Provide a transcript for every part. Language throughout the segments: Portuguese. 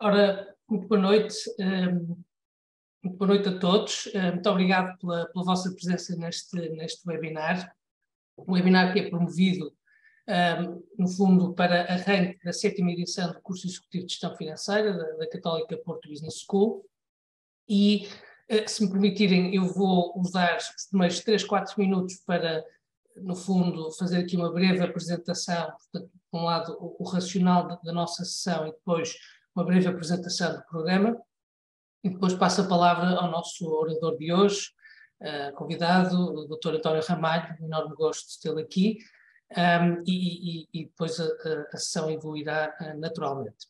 Ora, muito boa noite. Muito boa noite a todos. Muito obrigado pela vossa presença neste webinar. Um webinar que é promovido, no fundo, para arranque da 7ª edição do curso executivo de gestão financeira da Católica Porto Business School. E, se me permitirem, eu vou usar os primeiros 3-4 minutos para, no fundo, fazer aqui uma breve apresentação, portanto, por um lado, o racional da nossa sessão e depois uma breve apresentação do programa. E depois passo a palavra ao nosso orador de hoje, convidado, o Dr. António Ramalho, um enorme gosto de tê-lo aqui, e depois a sessão evoluirá naturalmente.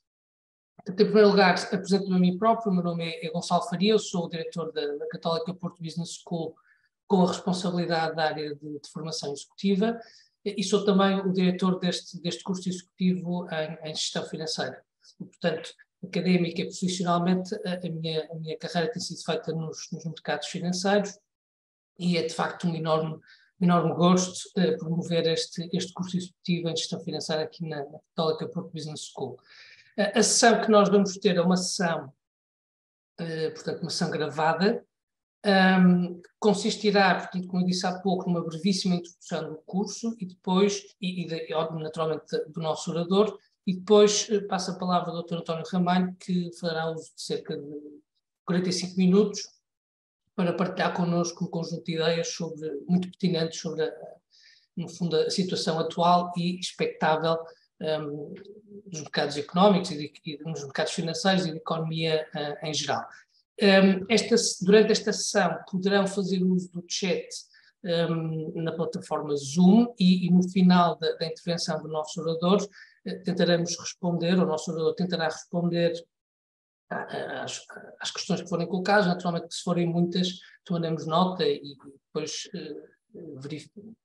Portanto, em primeiro lugar, apresento-me a mim próprio. O meu nome é Gonçalo Faria, eu sou o diretor da Católica Porto Business School, com a responsabilidade da área de formação executiva, e sou também o diretor deste curso executivo em gestão financeira. E, portanto, académica e profissionalmente, a minha carreira tem sido feita nos mercados financeiros e é de facto um enorme gosto promover este curso executivo em gestão financeira aqui na Católica Porto Business School. A sessão que nós vamos ter é uma sessão, portanto, uma sessão gravada, consistirá, portanto, como eu disse há pouco, numa brevíssima introdução do curso e depois, naturalmente, do nosso orador. E depois passo a palavra ao Dr. António Ramalho, que fará uso de cerca de 45 minutos para partilhar connosco um conjunto de ideias muito pertinentes sobre, no fundo, a situação atual e expectável dos mercados económicos e nos mercados financeiros e da economia em geral. Durante esta sessão poderão fazer uso do chat na plataforma Zoom e no final da intervenção do nosso orador tentaremos responder, o nosso orador tentará responder às questões que forem colocadas. Naturalmente, que se forem muitas, tomaremos nota e depois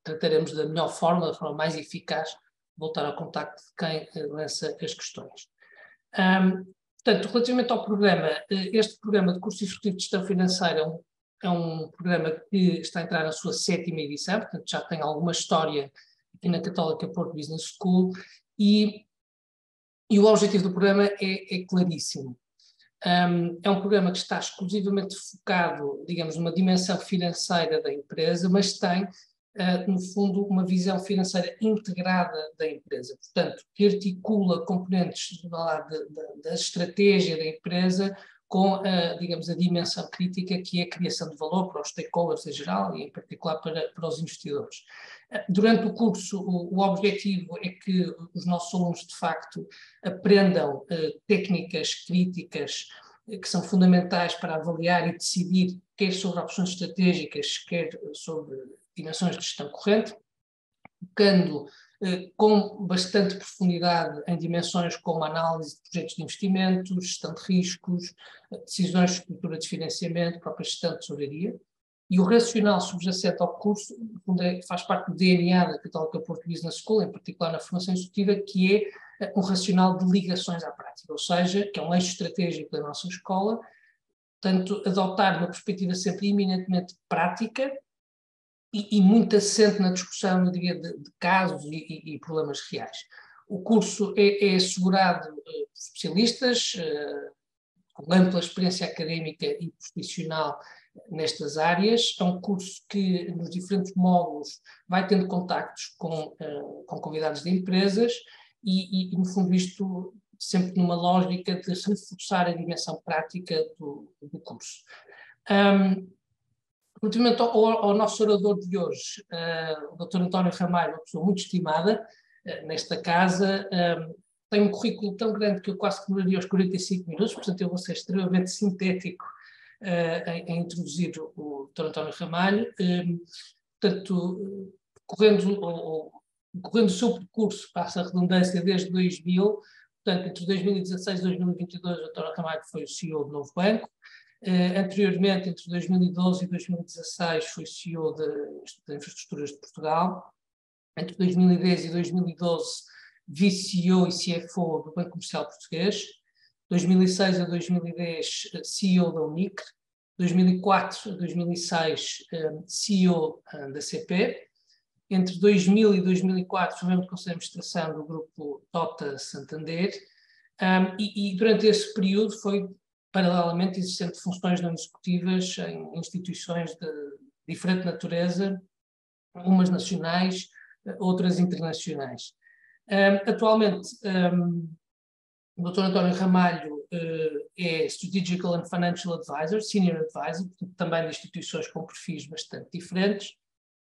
trataremos da melhor forma, da forma mais eficaz, voltar ao contacto de quem lança as questões. Portanto, relativamente ao programa, este programa de curso executivo de gestão financeira é um programa que está a entrar na sua 7ª edição, portanto já tem alguma história aqui na Católica Porto Business School. E o objetivo do programa é claríssimo. É um programa que está exclusivamente focado, digamos, numa dimensão financeira da empresa, mas tem, no fundo, uma visão financeira integrada da empresa. Portanto, que articula componentes da estratégia da empresa com, digamos, a dimensão crítica que é a criação de valor para os stakeholders em geral e, em particular, para os investidores. Durante o curso, o objetivo é que os nossos alunos, de facto, aprendam técnicas críticas que são fundamentais para avaliar e decidir quer sobre opções estratégicas, quer sobre dimensões de gestão corrente, focando com bastante profundidade em dimensões como análise de projetos de investimento, gestão de riscos, decisões de estrutura de financiamento, própria gestão de tesouraria. E o racional subjacente ao curso, no fundo, faz parte do DNA da Católica Porto Business School, em particular na formação executiva, que é um racional de ligações à prática, ou seja, que é um eixo estratégico da nossa escola, portanto, adotar uma perspectiva sempre eminentemente prática e muito assente na discussão, eu diria, de casos e problemas reais. O curso é assegurado por especialistas com ampla experiência académica e profissional nestas áreas. É um curso que, nos diferentes módulos, vai tendo contactos com convidados de empresas e, no fundo, isto sempre numa lógica de reforçar a dimensão prática do curso. Relativamente ao nosso orador de hoje, o Dr. António Ramalho, uma pessoa muito estimada nesta casa, tem um currículo tão grande que eu quase que demoraria os 45 minutos, portanto eu vou ser extremamente sintético em introduzir o Dr. António Ramalho. Portanto, correndo o seu percurso, passa a redundância, desde 2000, portanto, entre 2016 e 2022, o Dr. Ramalho foi o CEO do Novo Banco. Anteriormente, entre 2012 e 2016, foi CEO da Infraestruturas de Portugal. Entre 2010 e 2012, vice-CEO e CFO do Banco Comercial Português. 2006 a 2010, CEO da UNIC. 2004 a 2006, CEO da CP. Entre 2000 e 2004, foi membro do Conselho de Administração do Grupo Tota Santander. E durante esse período foi paralelamente existente funções não executivas em instituições de diferente natureza, umas nacionais, outras internacionais. Atualmente, o Dr. António Ramalho é Strategical and Financial Advisor, Senior Advisor, também de instituições com perfis bastante diferentes,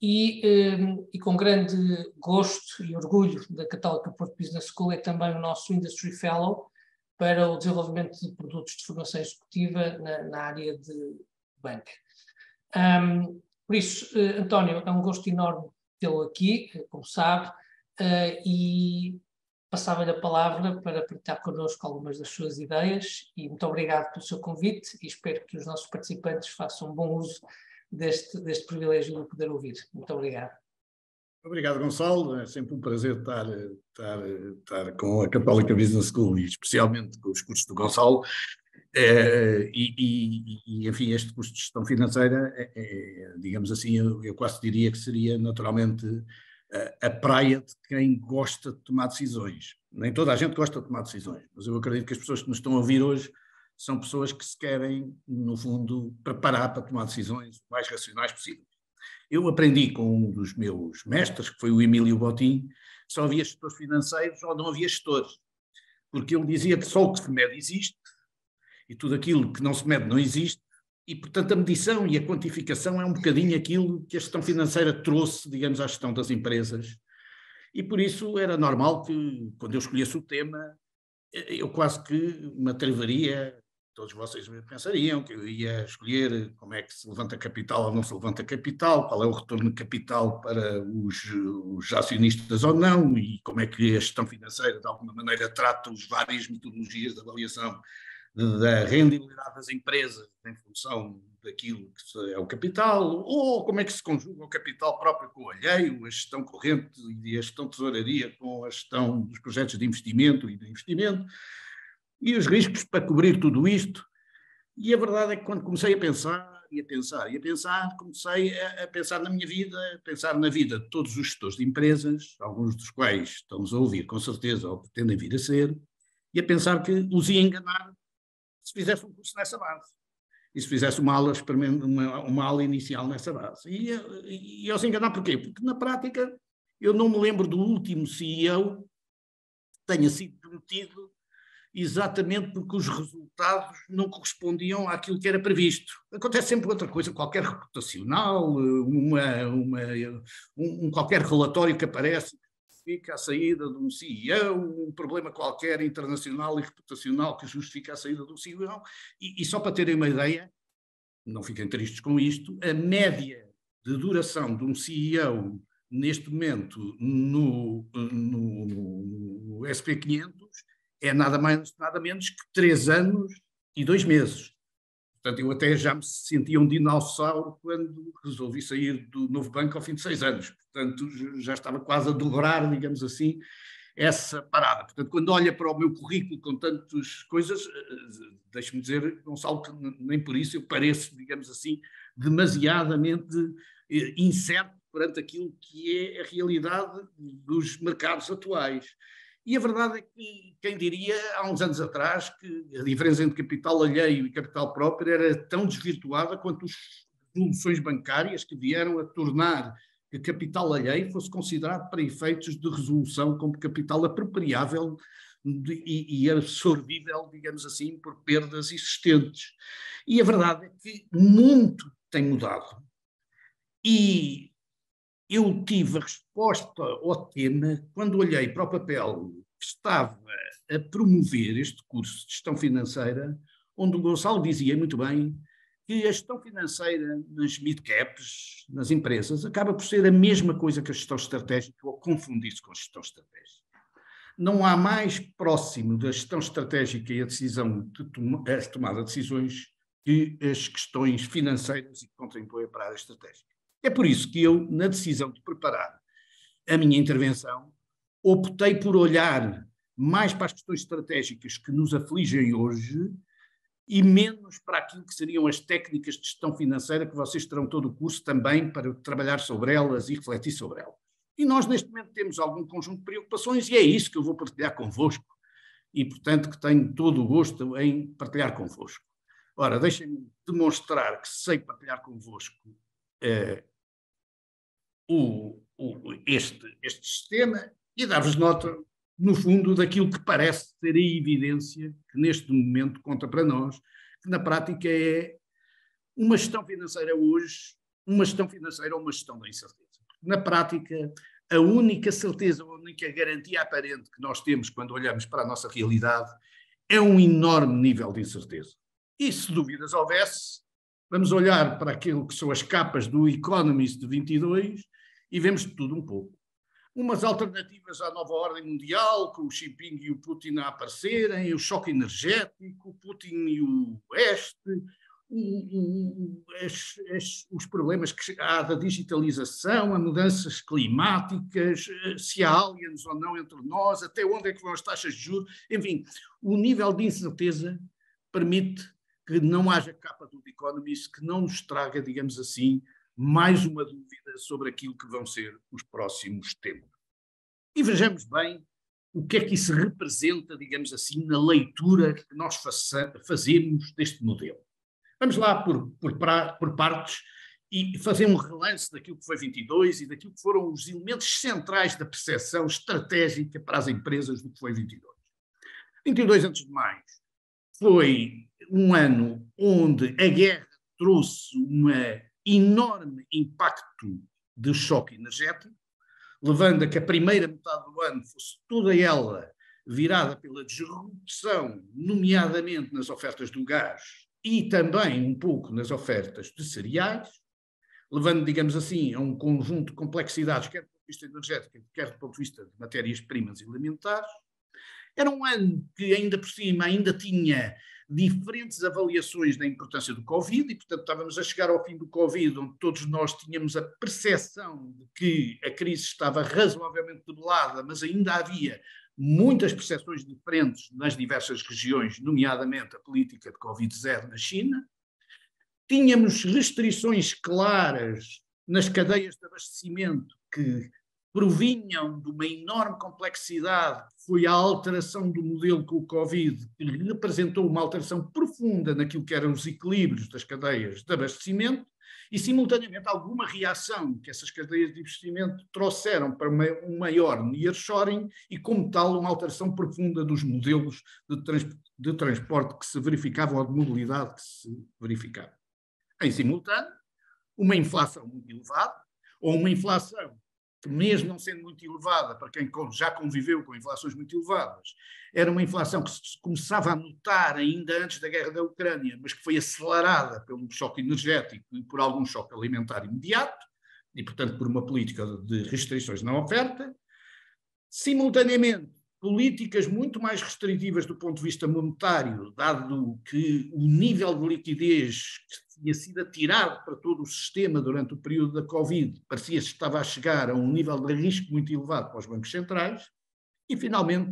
e com grande gosto e orgulho da Católica Porto Business School é também o nosso Industry Fellow para o desenvolvimento de produtos de formação executiva na área de banca. Por isso, António, é um gosto enorme tê-lo aqui, como sabe, e passava-lhe a palavra para partilhar connosco algumas das suas ideias e muito obrigado pelo seu convite e espero que os nossos participantes façam bom uso deste privilégio de poder ouvir. Muito obrigado. Obrigado, Gonçalo. É sempre um prazer estar com a Católica Business School e especialmente com os cursos do Gonçalo. Enfim, este curso de gestão financeira, digamos assim, eu quase diria que seria naturalmente a praia de quem gosta de tomar decisões. Nem toda a gente gosta de tomar decisões, mas eu acredito que as pessoas que nos estão a ouvir hoje são pessoas que se querem, no fundo, preparar para tomar decisões o mais racionais possível. Eu aprendi com um dos meus mestres, que foi o Emílio Botim, que só havia gestores financeiros ou não havia gestores, porque ele dizia que só o que se mede existe e tudo aquilo que não se mede não existe, e portanto a medição e a quantificação é um bocadinho aquilo que a gestão financeira trouxe, digamos, à gestão das empresas, e por isso era normal que, quando eu escolhesse o tema, eu quase que me atreveria, todos vocês pensariam que eu ia escolher como é que se levanta capital ou não se levanta capital, qual é o retorno de capital para os acionistas ou não, e como é que a gestão financeira de alguma maneira trata as várias metodologias de avaliação da rendibilidade das empresas em função daquilo que é o capital, ou como é que se conjuga o capital próprio com o alheio, a gestão corrente e a gestão de tesouraria com a gestão dos projetos de investimento e de investimento, e os riscos para cobrir tudo isto. E a verdade é que quando comecei a pensar, comecei a pensar na minha vida, a pensar na vida de todos os gestores de empresas, alguns dos quais estamos a ouvir com certeza ou pretendem vir a ser, e a pensar que os ia enganar se fizesse um curso nessa base. E se fizesse uma aula inicial nessa base. E eu se enganar porquê? Porque na prática eu não me lembro do último CEO que tenha sido demitido exatamente porque os resultados não correspondiam àquilo que era previsto. Acontece sempre outra coisa, qualquer reputacional, qualquer relatório que aparece, justifica a saída de um CEO, um problema qualquer internacional e reputacional que justifica a saída do CEO. E só para terem uma ideia, não fiquem tristes com isto, a média de duração de um CEO neste momento no SP500 é nada mais, nada menos que 3 anos e 2 meses. Portanto, eu até já me sentia um dinossauro quando resolvi sair do Novo Banco ao fim de 6 anos. Portanto, já estava quase a dobrar, digamos assim, essa parada. Portanto, quando olha para o meu currículo com tantas coisas, deixe-me dizer, Gonçalo, que nem por isso eu pareço, digamos assim, demasiadamente incerto perante aquilo que é a realidade dos mercados atuais. E a verdade é que, quem diria, há uns anos atrás, que a diferença entre capital alheio e capital próprio era tão desvirtuada quanto as resoluções bancárias que vieram a tornar que capital alheio fosse considerado para efeitos de resolução como capital apropriável e absorvível, digamos assim, por perdas existentes. E a verdade é que muito tem mudado. E eu tive a resposta ao tema quando olhei para o papel que estava a promover este curso de gestão financeira, onde o Gonçalo dizia muito bem que a gestão financeira nas mid-caps, nas empresas, acaba por ser a mesma coisa que a gestão estratégica ou confundir-se com a gestão estratégica. Não há mais próximo da gestão estratégica e a decisão a tomada de decisões que as questões financeiras e que contribuem para a área estratégica. É por isso que eu, na decisão de preparar a minha intervenção, optei por olhar mais para as questões estratégicas que nos afligem hoje e menos para aquilo que seriam as técnicas de gestão financeira que vocês terão todo o curso também para trabalhar sobre elas e refletir sobre elas. E nós, neste momento, temos algum conjunto de preocupações e é isso que eu vou partilhar convosco. e, portanto, que tenho todo o gosto em partilhar convosco. Ora, deixem-me demonstrar que sei partilhar convosco este sistema e dar-vos nota, no fundo, daquilo que parece ter a evidência que neste momento conta para nós, que na prática é uma gestão financeira hoje, uma gestão financeira ou uma gestão da incerteza. Na prática, a única certeza, a única garantia aparente que nós temos quando olhamos para a nossa realidade é um enorme nível de incerteza. E se dúvidas houvesse, vamos olhar para aquilo que são as capas do Economist de 22 e vemos de tudo um pouco. Umas alternativas à nova ordem mundial, com o Xi Jinping e o Putin a aparecerem, o choque energético, o Putin e o Oeste, os problemas que há da digitalização, as mudanças climáticas, se há aliens ou não entre nós, até onde é que vão as taxas de juros, enfim, o nível de incerteza permite que não haja capa do Economist que não nos traga, digamos assim, mais uma dúvida sobre aquilo que vão ser os próximos tempos. E vejamos bem o que é que isso representa, digamos assim, na leitura que nós fazemos deste modelo. Vamos lá por partes e fazer um relance daquilo que foi 22 e daquilo que foram os elementos centrais da percepção estratégica para as empresas do que foi 22. 22, antes de mais, foi um ano onde a guerra trouxe um enorme impacto de choque energético, levando a que a primeira metade do ano fosse toda ela virada pela disrupção, nomeadamente nas ofertas do gás e também um pouco nas ofertas de cereais, levando, digamos assim, a um conjunto de complexidades, quer do ponto de vista energético, quer do ponto de vista de matérias-primas e alimentares. Era um ano que, ainda por cima, ainda tinha diferentes avaliações da importância do Covid e, portanto, estávamos a chegar ao fim do Covid, onde todos nós tínhamos a percepção de que a crise estava razoavelmente debelada, mas ainda havia muitas percepções diferentes nas diversas regiões, nomeadamente a política de Covid-0 na China. Tínhamos restrições claras nas cadeias de abastecimento que provinham de uma enorme complexidade, que foi a alteração do modelo com o Covid, que representou uma alteração profunda naquilo que eram os equilíbrios das cadeias de abastecimento, e, simultaneamente, alguma reação que essas cadeias de abastecimento trouxeram para um maior nearshoring e, como tal, uma alteração profunda dos modelos de transporte que se verificavam ou de mobilidade que se verificavam. Em simultâneo, uma inflação muito elevada, ou uma inflação que, mesmo não sendo muito elevada, para quem já conviveu com inflações muito elevadas, era uma inflação que se começava a notar ainda antes da guerra da Ucrânia, mas que foi acelerada pelo choque energético e por algum choque alimentar imediato, e, portanto, por uma política de restrições na oferta. Simultaneamente, políticas muito mais restritivas do ponto de vista monetário, dado que o nível de liquidez que tinha sido atirado para todo o sistema durante o período da Covid parecia que estava a chegar a um nível de risco muito elevado para os bancos centrais, e, finalmente,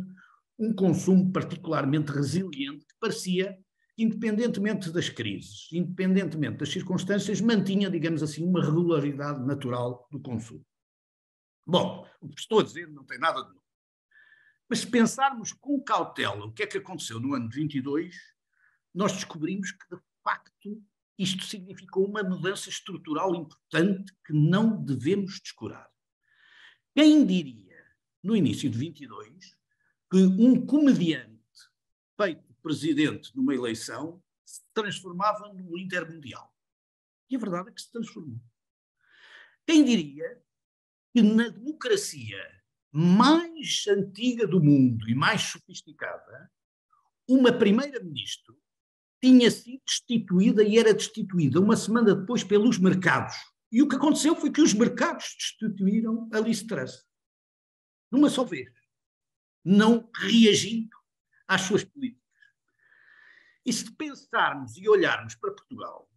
um consumo particularmente resiliente que parecia, independentemente das crises, independentemente das circunstâncias, mantinha, digamos assim, uma regularidade natural do consumo. Bom, o que estou a dizer não tem nada de novo. Mas se pensarmos com cautela o que é que aconteceu no ano de 22, nós descobrimos que, de facto, isto significou uma mudança estrutural importante que não devemos descurar. Quem diria, no início de 22, que um comediante feito presidente numa eleição se transformava num líder mundial? E a verdade é que se transformou. Quem diria que na democracia mais antiga do mundo e mais sofisticada, uma primeira-ministra tinha sido destituída e era destituída uma semana depois pelos mercados. E o que aconteceu foi que os mercados destituíram a Liz Truss. Numa só vez. Não reagindo às suas políticas. E se pensarmos e olharmos para Portugal,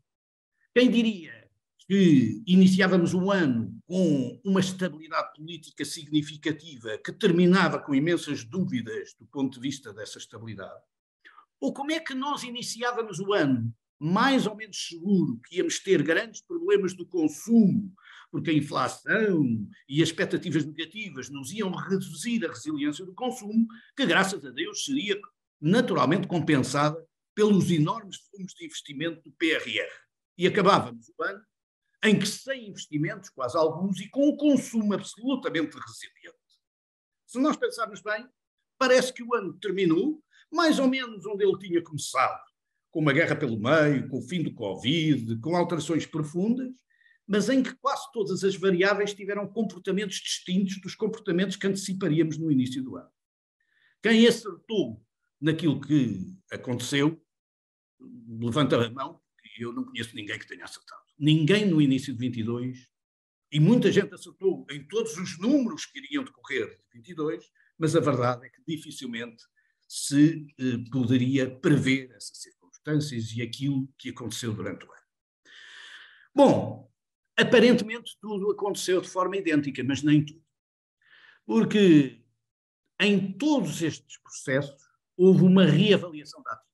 quem diria que iniciávamos um ano com uma estabilidade política significativa que terminava com imensas dúvidas do ponto de vista dessa estabilidade? Ou como é que nós iniciávamos o ano mais ou menos seguro que íamos ter grandes problemas do consumo, porque a inflação e as expectativas negativas nos iam reduzir a resiliência do consumo, que, graças a Deus, seria naturalmente compensada pelos enormes fundos de investimento do PRR. E acabávamos o ano em que sem investimentos, quase alguns, e com um consumo absolutamente resiliente. Se nós pensarmos bem, parece que o ano terminou mais ou menos onde ele tinha começado, com uma guerra pelo meio, com o fim do Covid, com alterações profundas, mas em que quase todas as variáveis tiveram comportamentos distintos dos comportamentos que anteciparíamos no início do ano. Quem acertou naquilo que aconteceu, levanta a mão, porque eu não conheço ninguém que tenha acertado. Ninguém no início de 22, e muita gente acertou em todos os números que iriam decorrer de 22, mas a verdade é que dificilmente se poderia prever essas circunstâncias e aquilo que aconteceu durante o ano. Bom, aparentemente tudo aconteceu de forma idêntica, mas nem tudo. Porque em todos estes processos houve uma reavaliação de ativos.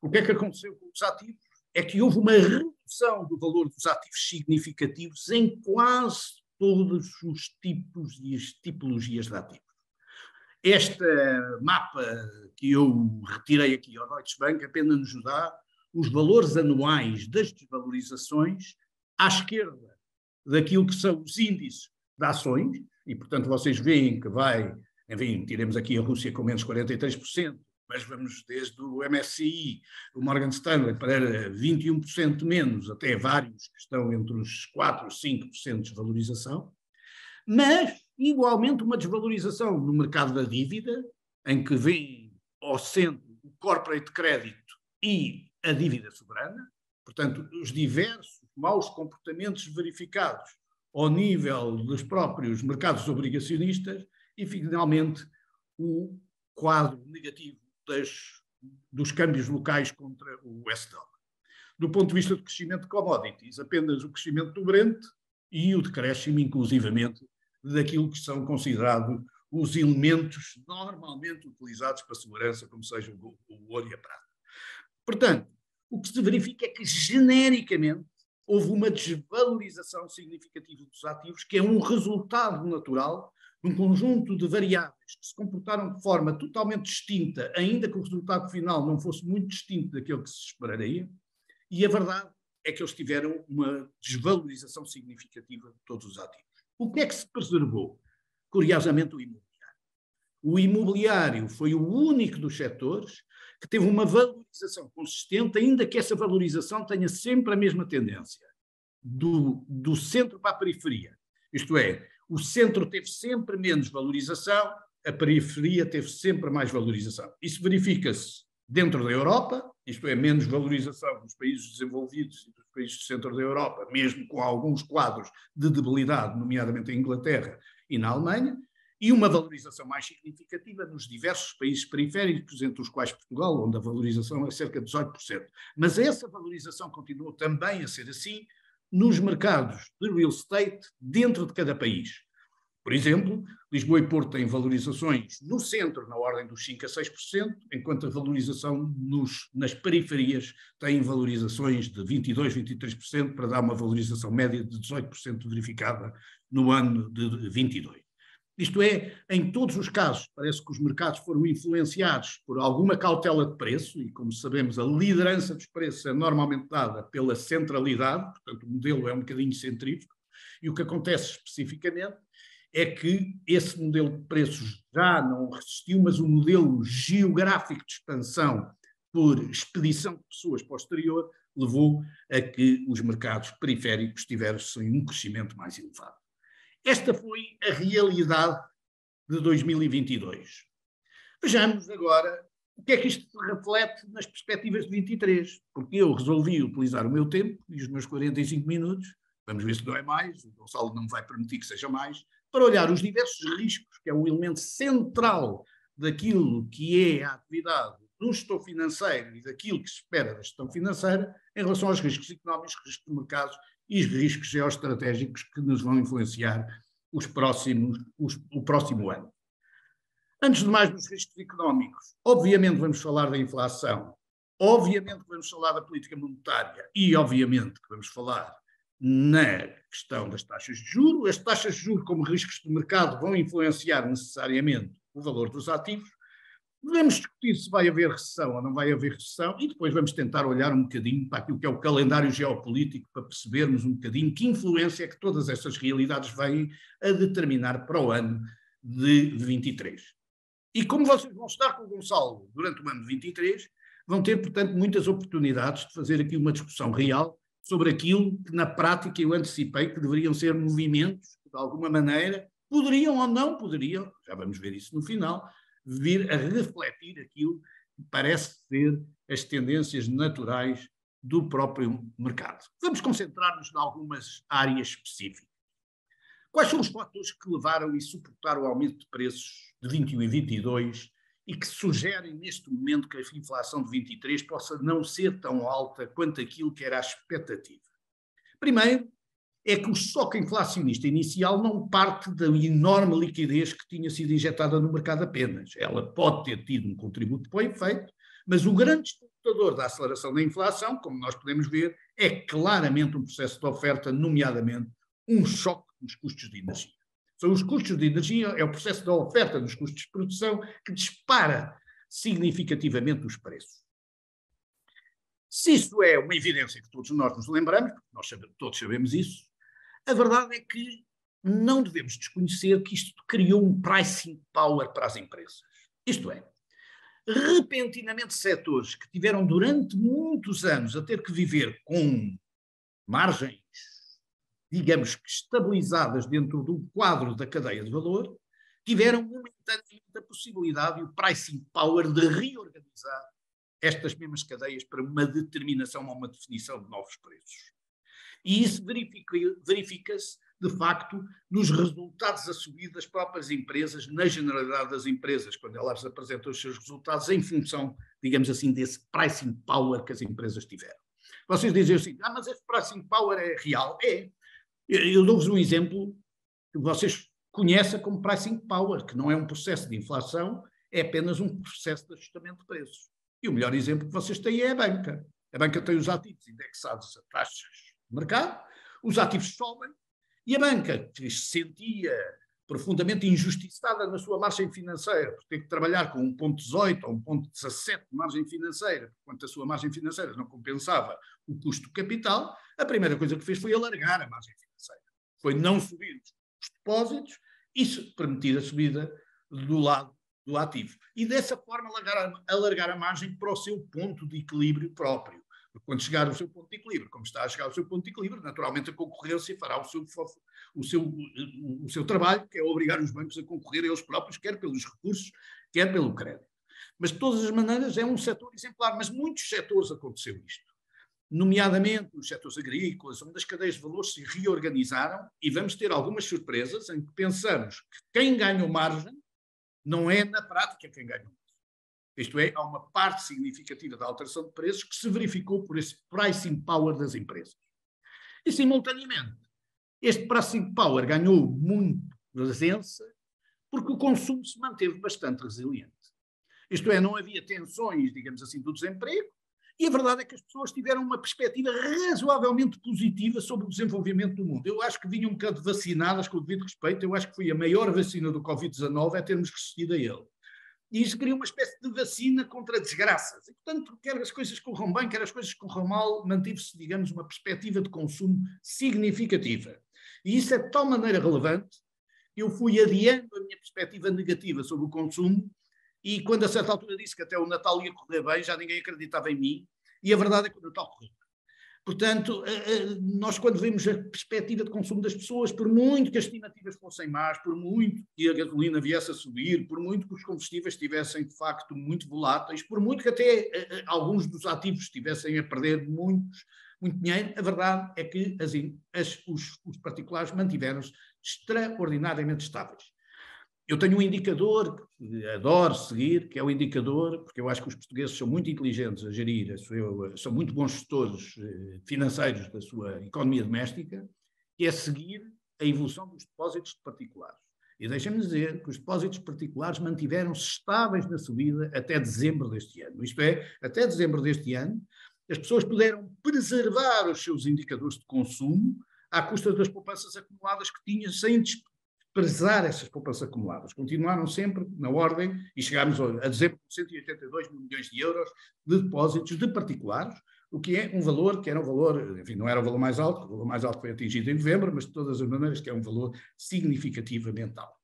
O que é que aconteceu com os ativos? É que houve uma redução do valor dos ativos significativos em quase todos os tipos e as tipologias de ativos. Este mapa que eu retirei aqui ao Deutsche Bank apenas nos dá os valores anuais das desvalorizações à esquerda daquilo que são os índices de ações, e portanto vocês veem que vai, enfim, tiremos aqui a Rússia com menos 43%, mas vamos desde o MSCI, o Morgan Stanley, para 21% menos, até vários que estão entre os 4% e 5% de desvalorização, mas igualmente uma desvalorização no mercado da dívida, em que vem ao centro o corporate crédito e a dívida soberana, portanto, os diversos maus comportamentos verificados ao nível dos próprios mercados obrigacionistas e, finalmente, o quadro negativo dos câmbios locais contra o US-dólar. Do ponto de vista do crescimento de commodities, apenas o crescimento do Brent e o decréscimo, inclusivamente, daquilo que são considerados os elementos normalmente utilizados para a segurança, como seja o ouro e a prata. Portanto, o que se verifica é que, genericamente, houve uma desvalorização significativa dos ativos, que é um resultado natural de um conjunto de variáveis que se comportaram de forma totalmente distinta, ainda que o resultado final não fosse muito distinto daquilo que se esperaria, e a verdade é que eles tiveram uma desvalorização significativa de todos os ativos. O que é que se preservou? Curiosamente, o imobiliário. O imobiliário foi o único dos setores que teve uma valorização consistente, ainda que essa valorização tenha sempre a mesma tendência, do centro para a periferia. Isto é, o centro teve sempre menos valorização, a periferia teve sempre mais valorização. Isso verifica-se dentro da Europa, isto é, menos valorização nos países desenvolvidos e dos países do centro da Europa, mesmo com alguns quadros de debilidade, nomeadamente em Inglaterra e na Alemanha, e uma valorização mais significativa nos diversos países periféricos, entre os quais Portugal, onde a valorização é cerca de 18%. Mas essa valorização continua também a ser assim nos mercados de real estate dentro de cada país. Por exemplo, Lisboa e Porto têm valorizações no centro na ordem dos 5% a 6%, enquanto a valorização nas periferias tem valorizações de 22%, 23%, para dar uma valorização média de 18% verificada no ano de 22. Isto é, em todos os casos, parece que os mercados foram influenciados por alguma cautela de preço, e como sabemos, a liderança dos preços é normalmente dada pela centralidade, portanto o modelo é um bocadinho centrífugo, e o que acontece especificamente é que esse modelo de preços já não resistiu, mas o modelo geográfico de expansão por expedição de pessoas para o exterior levou a que os mercados periféricos tivessem um crescimento mais elevado. Esta foi a realidade de 2022. Vejamos agora o que é que isto reflete nas perspectivas de 23, porque eu resolvi utilizar o meu tempo e os meus 45 minutos, vamos ver se não é mais, o Gonçalo não me vai permitir que seja mais, para olhar os diversos riscos, que é um elemento central daquilo que é a atividade do gestor financeiro e daquilo que se espera da gestão financeira, em relação aos riscos económicos, riscos de mercados e os riscos geoestratégicos que nos vão influenciar o próximo ano. Antes de mais, nos riscos económicos, obviamente vamos falar da inflação, obviamente vamos falar da política monetária e obviamente que vamos falar na questão das taxas de juros. As taxas de juros, como riscos de mercado, vão influenciar necessariamente o valor dos ativos, Devemos discutir se vai haver recessão ou não vai haver recessão e depois vamos tentar olhar um bocadinho para aquilo que é o calendário geopolítico para percebermos um bocadinho que influência é que todas estas realidades vêm a determinar para o ano de 23. E como vocês vão estar com o Gonçalo durante o ano de 23, vão ter, portanto, muitas oportunidades de fazer aqui uma discussão real sobre aquilo que, na prática, eu antecipei que deveriam ser movimentos que, de alguma maneira, poderiam ou não poderiam, já vamos ver isso no final, vir a refletir aquilo que parece ser as tendências naturais do próprio mercado. Vamos concentrar-nos em algumas áreas específicas. Quais são os fatores que levaram e suportaram o aumento de preços de 21 e 22 e que sugerem neste momento que a inflação de 23 possa não ser tão alta quanto aquilo que era a expectativa? Primeiro, é que o choque inflacionista inicial não parte da enorme liquidez que tinha sido injetada no mercado apenas. Ela pode ter tido um contributo para o efeito, mas o grande dificultador da aceleração da inflação, como nós podemos ver, é claramente um processo de oferta, nomeadamente um choque nos custos de energia. São os custos de energia, é o processo da oferta nos custos de produção que dispara significativamente os preços. Se isso é uma evidência que todos nós nos lembramos, porque nós todos sabemos isso, a verdade é que não devemos desconhecer que isto criou um pricing power para as empresas. Isto é, repentinamente setores que tiveram durante muitos anos a ter que viver com margens, digamos que estabilizadas dentro do quadro da cadeia de valor, tiveram momentaneamente a possibilidade e o pricing power de reorganizar estas mesmas cadeias para uma determinação ou uma definição de novos preços. E isso verifica-se, de facto, nos resultados a subir das próprias empresas, na generalidade das empresas, quando elas apresentam os seus resultados em função, digamos assim, desse pricing power que as empresas tiveram. Vocês dizem assim, mas esse pricing power é real? É. Eu dou-vos um exemplo que vocês conhecem como pricing power, que não é um processo de inflação, é apenas um processo de ajustamento de preços. E o melhor exemplo que vocês têm é a banca. A banca tem os ativos indexados a taxas de mercado, os ativos sobem, e a banca, que se sentia profundamente injustiçada na sua margem financeira, por ter que trabalhar com 1,18 ou 1,17 de margem financeira, enquanto a sua margem financeira não compensava o custo do capital, a primeira coisa que fez foi alargar a margem financeira. Foi não subir os depósitos e permitir a subida do lado do ativo. E dessa forma alargar a margem para o seu ponto de equilíbrio próprio. Porque quando chegar ao seu ponto de equilíbrio, como está a chegar ao seu ponto de equilíbrio, naturalmente a concorrência fará o seu trabalho, que é obrigar os bancos a concorrer a eles próprios, quer pelos recursos, quer pelo crédito. Mas de todas as maneiras é um setor exemplar, mas muitos setores aconteceu isto. Nomeadamente os setores agrícolas, onde as cadeias de valor se reorganizaram e vamos ter algumas surpresas em que pensamos que quem ganhou margem não é na prática quem ganhou margem. Isto é, há uma parte significativa da alteração de preços que se verificou por esse pricing power das empresas. E, simultaneamente, este pricing power ganhou muito presença porque o consumo se manteve bastante resiliente. Isto é, não havia tensões, digamos assim, do desemprego, e a verdade é que as pessoas tiveram uma perspectiva razoavelmente positiva sobre o desenvolvimento do mundo. Eu acho que vinham um bocado vacinadas, com o devido respeito, eu acho que foi a maior vacina do Covid-19 é termos resistido a ele. E isso cria uma espécie de vacina contra desgraças. E, portanto, quer as coisas corram bem, quer as coisas corram mal, manteve-se, digamos, uma perspectiva de consumo significativa. E isso é de tal maneira relevante que eu fui adiando a minha perspectiva negativa sobre o consumo e quando a certa altura disse que até o Natal ia correr bem, já ninguém acreditava em mim. E a verdade é que o Natal correu. Portanto, nós quando vemos a perspectiva de consumo das pessoas, por muito que as estimativas fossem más, por muito que a gasolina viesse a subir, por muito que os combustíveis estivessem de facto muito voláteis, por muito que até alguns dos ativos estivessem a perder muito dinheiro, a verdade é que os particulares mantiveram-se extraordinariamente estáveis. Eu tenho um indicador que adoro seguir, que é o indicador, porque eu acho que os portugueses são muito inteligentes a gerir, são muito bons gestores financeiros da sua economia doméstica, que é seguir a evolução dos depósitos de particulares. E deixem-me dizer que os depósitos particulares mantiveram-se estáveis na subida até dezembro deste ano. Isto é, até dezembro deste ano, as pessoas puderam preservar os seus indicadores de consumo à custa das poupanças acumuladas que tinham sem prezar essas poupanças acumuladas. Continuaram sempre na ordem e chegámos a dezembro de 182 milhões de euros de depósitos de particulares, o que é um valor que era um valor, enfim, não era o valor mais alto, o valor mais alto foi atingido em novembro, mas de todas as maneiras que é um valor significativamente alto.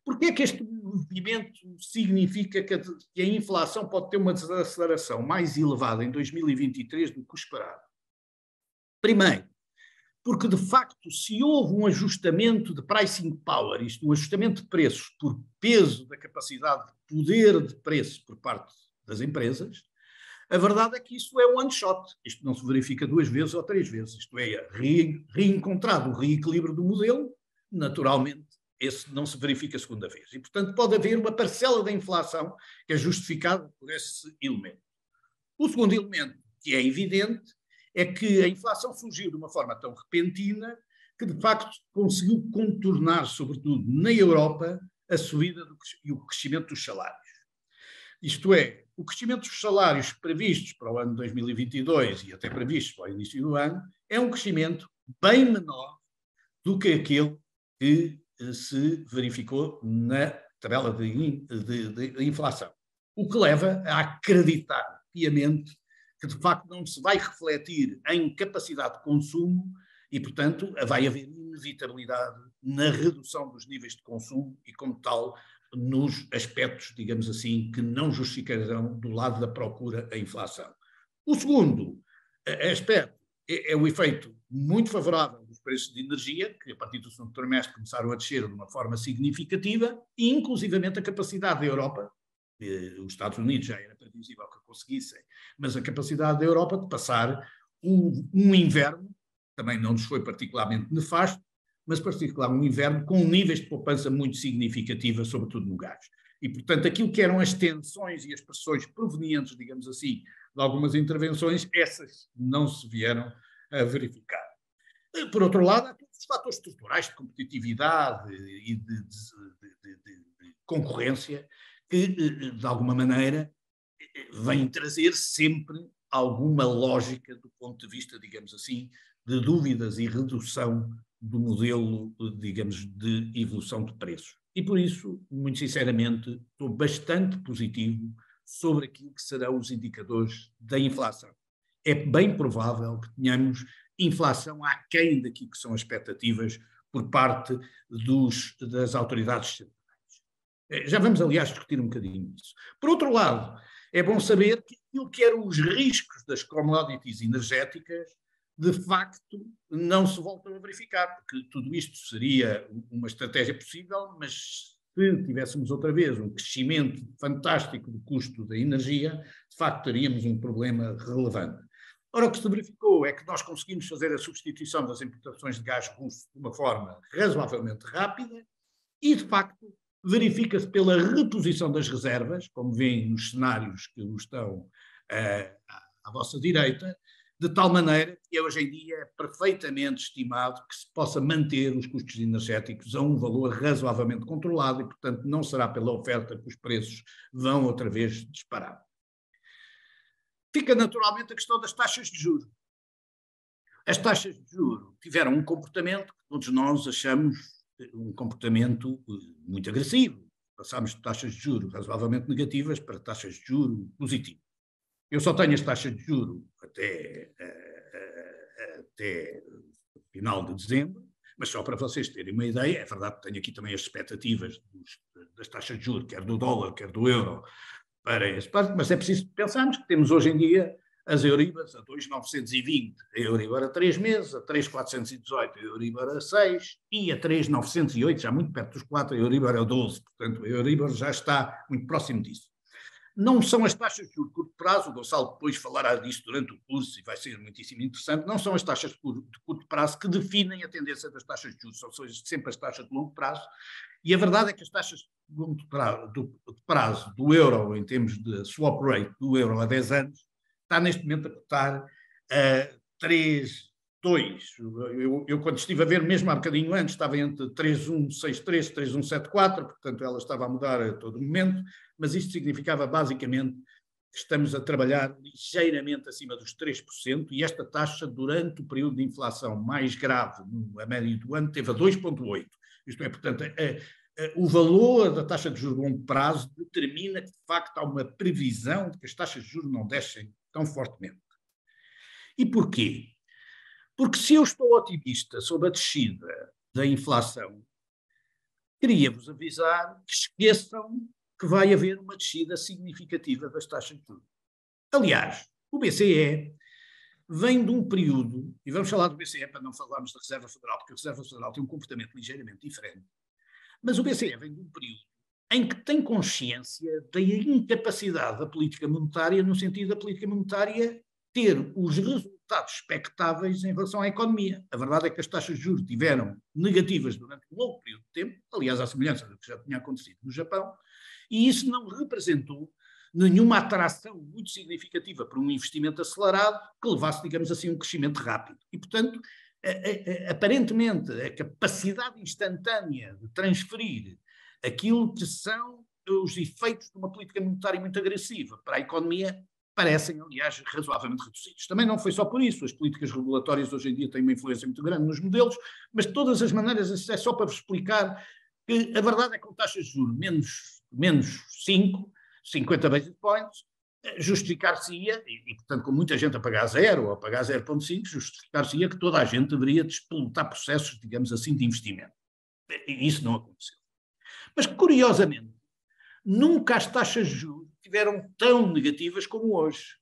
Porquê é que este movimento significa que a inflação pode ter uma desaceleração mais elevada em 2023 do que o esperado? Primeiro, porque de facto, se houve um ajustamento de pricing power, isto, um ajustamento de preços por peso da capacidade de poder de preço por parte das empresas, a verdade é que isso é um one shot. Isto não se verifica 2 vezes ou 3 vezes. Isto é, reencontrado o reequilíbrio do modelo, naturalmente, esse não se verifica a segunda vez. E, portanto, pode haver uma parcela da inflação que é justificada por esse elemento. O segundo elemento, que é evidente, é que a inflação surgiu de uma forma tão repentina que, de facto, conseguiu contornar, sobretudo na Europa, a subida e o crescimento dos salários. Isto é, o crescimento dos salários previstos para o ano 2022 e até previstos para o início do ano é um crescimento bem menor do que aquele que se verificou na tabela de inflação. O que leva a acreditar piamente que, de facto, não se vai refletir em capacidade de consumo e, portanto, vai haver inevitabilidade na redução dos níveis de consumo e, como tal, nos aspectos, digamos assim, que não justificarão do lado da procura a inflação. O segundo aspecto é o efeito muito favorável dos preços de energia, que a partir do segundo trimestre começaram a descer de uma forma significativa, e inclusivamente a capacidade da Europa, os Estados Unidos já era previsível que conseguissem, mas a capacidade da Europa de passar um inverno, também não nos foi particularmente nefasto, mas particularmente um inverno com níveis de poupança muito significativa, sobretudo no gás. E, portanto, aquilo que eram as tensões e as pressões provenientes, digamos assim, de algumas intervenções, essas não se vieram a verificar. Por outro lado, há todos os fatores estruturais de competitividade e de concorrência que, de alguma maneira, vêm trazer sempre alguma lógica do ponto de vista, digamos assim, de dúvidas e redução do modelo, digamos, de evolução de preços. E por isso, muito sinceramente, estou bastante positivo sobre aquilo que serão os indicadores da inflação. É bem provável que tenhamos inflação aquém daquilo que são as expectativas por parte das autoridades centrais. Já vamos, aliás, discutir um bocadinho isso. Por outro lado, é bom saber que aquilo que eram os riscos das commodities energéticas, de facto, não se voltam a verificar, porque tudo isto seria uma estratégia possível, mas se tivéssemos outra vez um crescimento fantástico do custo da energia, de facto teríamos um problema relevante. Ora, o que se verificou é que nós conseguimos fazer a substituição das importações de gás russo de uma forma razoavelmente rápida e, de facto, verifica-se pela reposição das reservas, como veem nos cenários que estão à vossa direita, de tal maneira que hoje em dia é perfeitamente estimado que se possa manter os custos energéticos a um valor razoavelmente controlado e, portanto, não será pela oferta que os preços vão outra vez disparar. Fica naturalmente a questão das taxas de juros. As taxas de juros tiveram um comportamento que todos nós achamos um comportamento muito agressivo. Passámos de taxas de juros razoavelmente negativas para taxas de juros positivas. Eu só tenho as taxas de juros até final de dezembro, mas só para vocês terem uma ideia, é verdade que tenho aqui também as expectativas das taxas de juros, quer do dólar, quer do euro, para esse parte, mas é preciso pensarmos que temos hoje em dia as Euribors a 2,920, a Euribor a 3 meses, a 3,418, a Euribor a 6 e a 3,908, já muito perto dos 4, a Euribor a 12, portanto a Euribor já está muito próximo disso. Não são as taxas de curto prazo, o Gonçalo depois falará disso durante o curso e vai ser muitíssimo interessante, não são as taxas de curto prazo que definem a tendência das taxas de juros, são sempre as taxas de longo prazo, e a verdade é que as taxas de longo prazo do euro, em termos de swap rate do euro a 10 anos, está neste momento a cotar a 3,2. Eu quando estive a ver, mesmo há bocadinho antes, estava entre 3,163 e 3,174, portanto ela estava a mudar a todo momento, mas isto significava basicamente que estamos a trabalhar ligeiramente acima dos 3%, e esta taxa, durante o período de inflação mais grave, a médio do ano, teve a 2,8%. Isto é, portanto, o valor da taxa de juros de longo prazo determina que, de facto, há uma previsão de que as taxas de juros não descem tão fortemente. E porquê? Porque se eu estou otimista sobre a descida da inflação, queria-vos avisar que esqueçam que vai haver uma descida significativa das taxas de juros. Aliás, o BCE vem de um período, e vamos falar do BCE para não falarmos da Reserva Federal, porque a Reserva Federal tem um comportamento ligeiramente diferente, mas o BCE vem de um período em que tem consciência da incapacidade da política monetária, no sentido da política monetária ter os resultados expectáveis em relação à economia. A verdade é que as taxas de juros tiveram negativas durante um longo período de tempo, aliás, à semelhança do que já tinha acontecido no Japão, e isso não representou nenhuma atração muito significativa para um investimento acelerado que levasse, digamos assim, um crescimento rápido. E, portanto, aparentemente, a capacidade instantânea de transferir aquilo que são os efeitos de uma política monetária muito agressiva para a economia parecem, aliás, razoavelmente reduzidos. Também não foi só por isso. As políticas regulatórias hoje em dia têm uma influência muito grande nos modelos, mas de todas as maneiras, isso é só para vos explicar que a verdade é que com taxas de juros menos 5, 50 basis points, justificar-se-ia, e portanto com muita gente a pagar 0 ou a pagar 0,5, justificar-se-ia que toda a gente deveria despolutar processos, digamos assim, de investimento. E isso não aconteceu. Mas, curiosamente, nunca as taxas de juros estiveram tão negativas como hoje.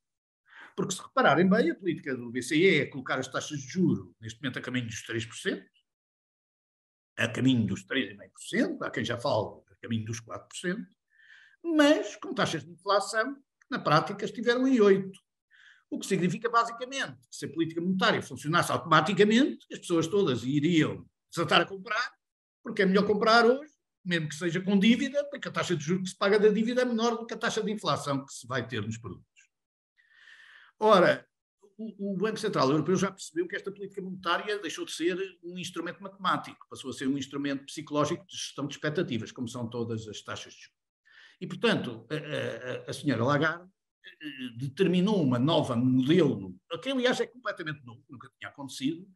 Porque, se repararem bem, a política do BCE é colocar as taxas de juros, neste momento, a caminho dos 3%, a caminho dos 3,5%, há quem já fale a caminho dos 4%, mas com taxas de inflação que, na prática, estiveram em 8%. O que significa, basicamente, que se a política monetária funcionasse automaticamente, as pessoas todas iriam desatar a comprar, porque é melhor comprar hoje, mesmo que seja com dívida, porque a taxa de juros que se paga da dívida é menor do que a taxa de inflação que se vai ter nos produtos. Ora, o Banco Central Europeu já percebeu que esta política monetária deixou de ser um instrumento matemático, passou a ser um instrumento psicológico de gestão de expectativas, como são todas as taxas de juros. E, portanto, a senhora Lagarde determinou uma nova modelo, que aliás é completamente novo, nunca tinha acontecido,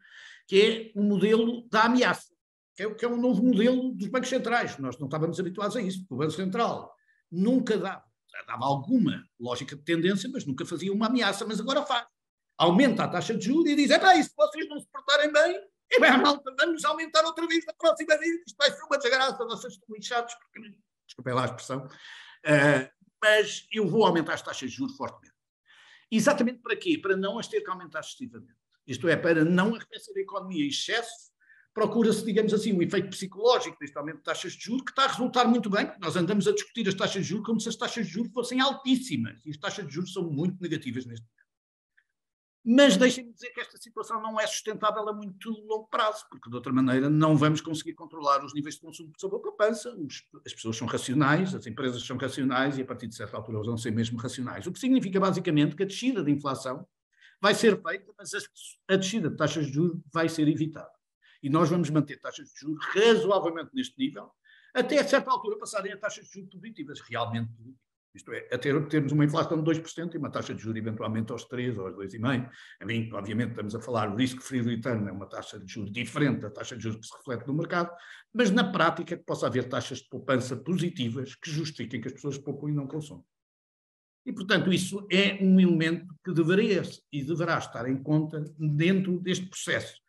que é o modelo da ameaça, que é um novo modelo dos bancos centrais. Nós não estávamos habituados a isso, porque o Banco Central nunca dava alguma lógica de tendência, mas nunca fazia uma ameaça, mas agora faz. Aumenta a taxa de juros e diz, e se vocês não se portarem bem, malta, vamos aumentar outra vez na próxima vez, isto vai ser uma desgraça, vocês estão lixados, porque, desculpem lá a expressão, mas eu vou aumentar as taxas de juros fortemente. Exatamente para quê? Para não as ter que aumentar excessivamente. Isto é, para não arrefecer a economia em excesso, procura-se, digamos assim, um efeito psicológico deste aumento de taxas de juros, que está a resultar muito bem, porque nós andamos a discutir as taxas de juros como se as taxas de juros fossem altíssimas, e as taxas de juros são muito negativas neste momento. Mas deixem-me dizer que esta situação não é sustentável a muito longo prazo, porque de outra maneira não vamos conseguir controlar os níveis de consumo sobre a poupança. As pessoas são racionais, as empresas são racionais e a partir de certa altura elas vão ser mesmo racionais. O que significa basicamente que a descida da inflação vai ser feita, mas a descida de taxas de juros vai ser evitada. E nós vamos manter taxas de juros razoavelmente neste nível, até a certa altura passarem a taxas de juros positivas, realmente positivas. Isto é, a termos uma inflação de 2% e uma taxa de juros eventualmente aos 3% ou aos 2,5%. Enfim, obviamente estamos a falar do risk-free return, é uma taxa de juros diferente da taxa de juros que se reflete no mercado, mas na prática que possa haver taxas de poupança positivas que justifiquem que as pessoas poupam e não consomem. E, portanto, isso é um elemento que deveria e deverá estar em conta dentro deste processo.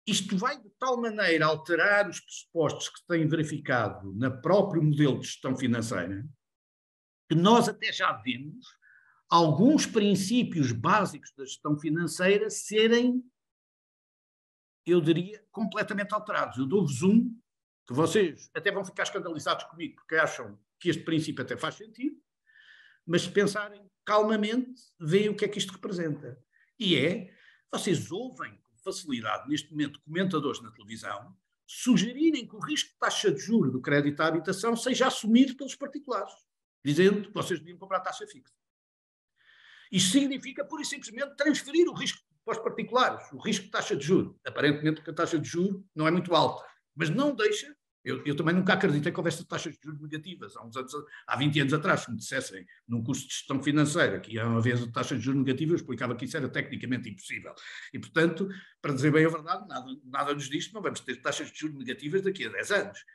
Isto vai de tal maneira alterar os pressupostos que se têm verificado no próprio modelo de gestão financeira, que nós até já vemos alguns princípios básicos da gestão financeira serem, eu diria, completamente alterados. Eu dou-vos um, que vocês até vão ficar escandalizados comigo, porque acham que este princípio até faz sentido, mas se pensarem calmamente, veem o que é que isto representa. E é, vocês ouvem com facilidade, neste momento, comentadores na televisão, sugerirem que o risco de taxa de juros do crédito à habitação seja assumido pelos particulares, dizendo que vocês deviam comprar taxa fixa. Isto significa, pura e simplesmente, transferir o risco para os particulares, o risco de taxa de juros. Aparentemente, porque a taxa de juros não é muito alta, mas não deixa Eu também nunca acreditei que houvesse taxas de juros negativas. Há 20 anos atrás, se me dissessem num curso de gestão financeira que ia haver taxas de juros negativas, eu explicava que isso era tecnicamente impossível. E, portanto, para dizer bem a verdade, nada nos diz que não vamos ter taxas de juros negativas daqui a 10 anos.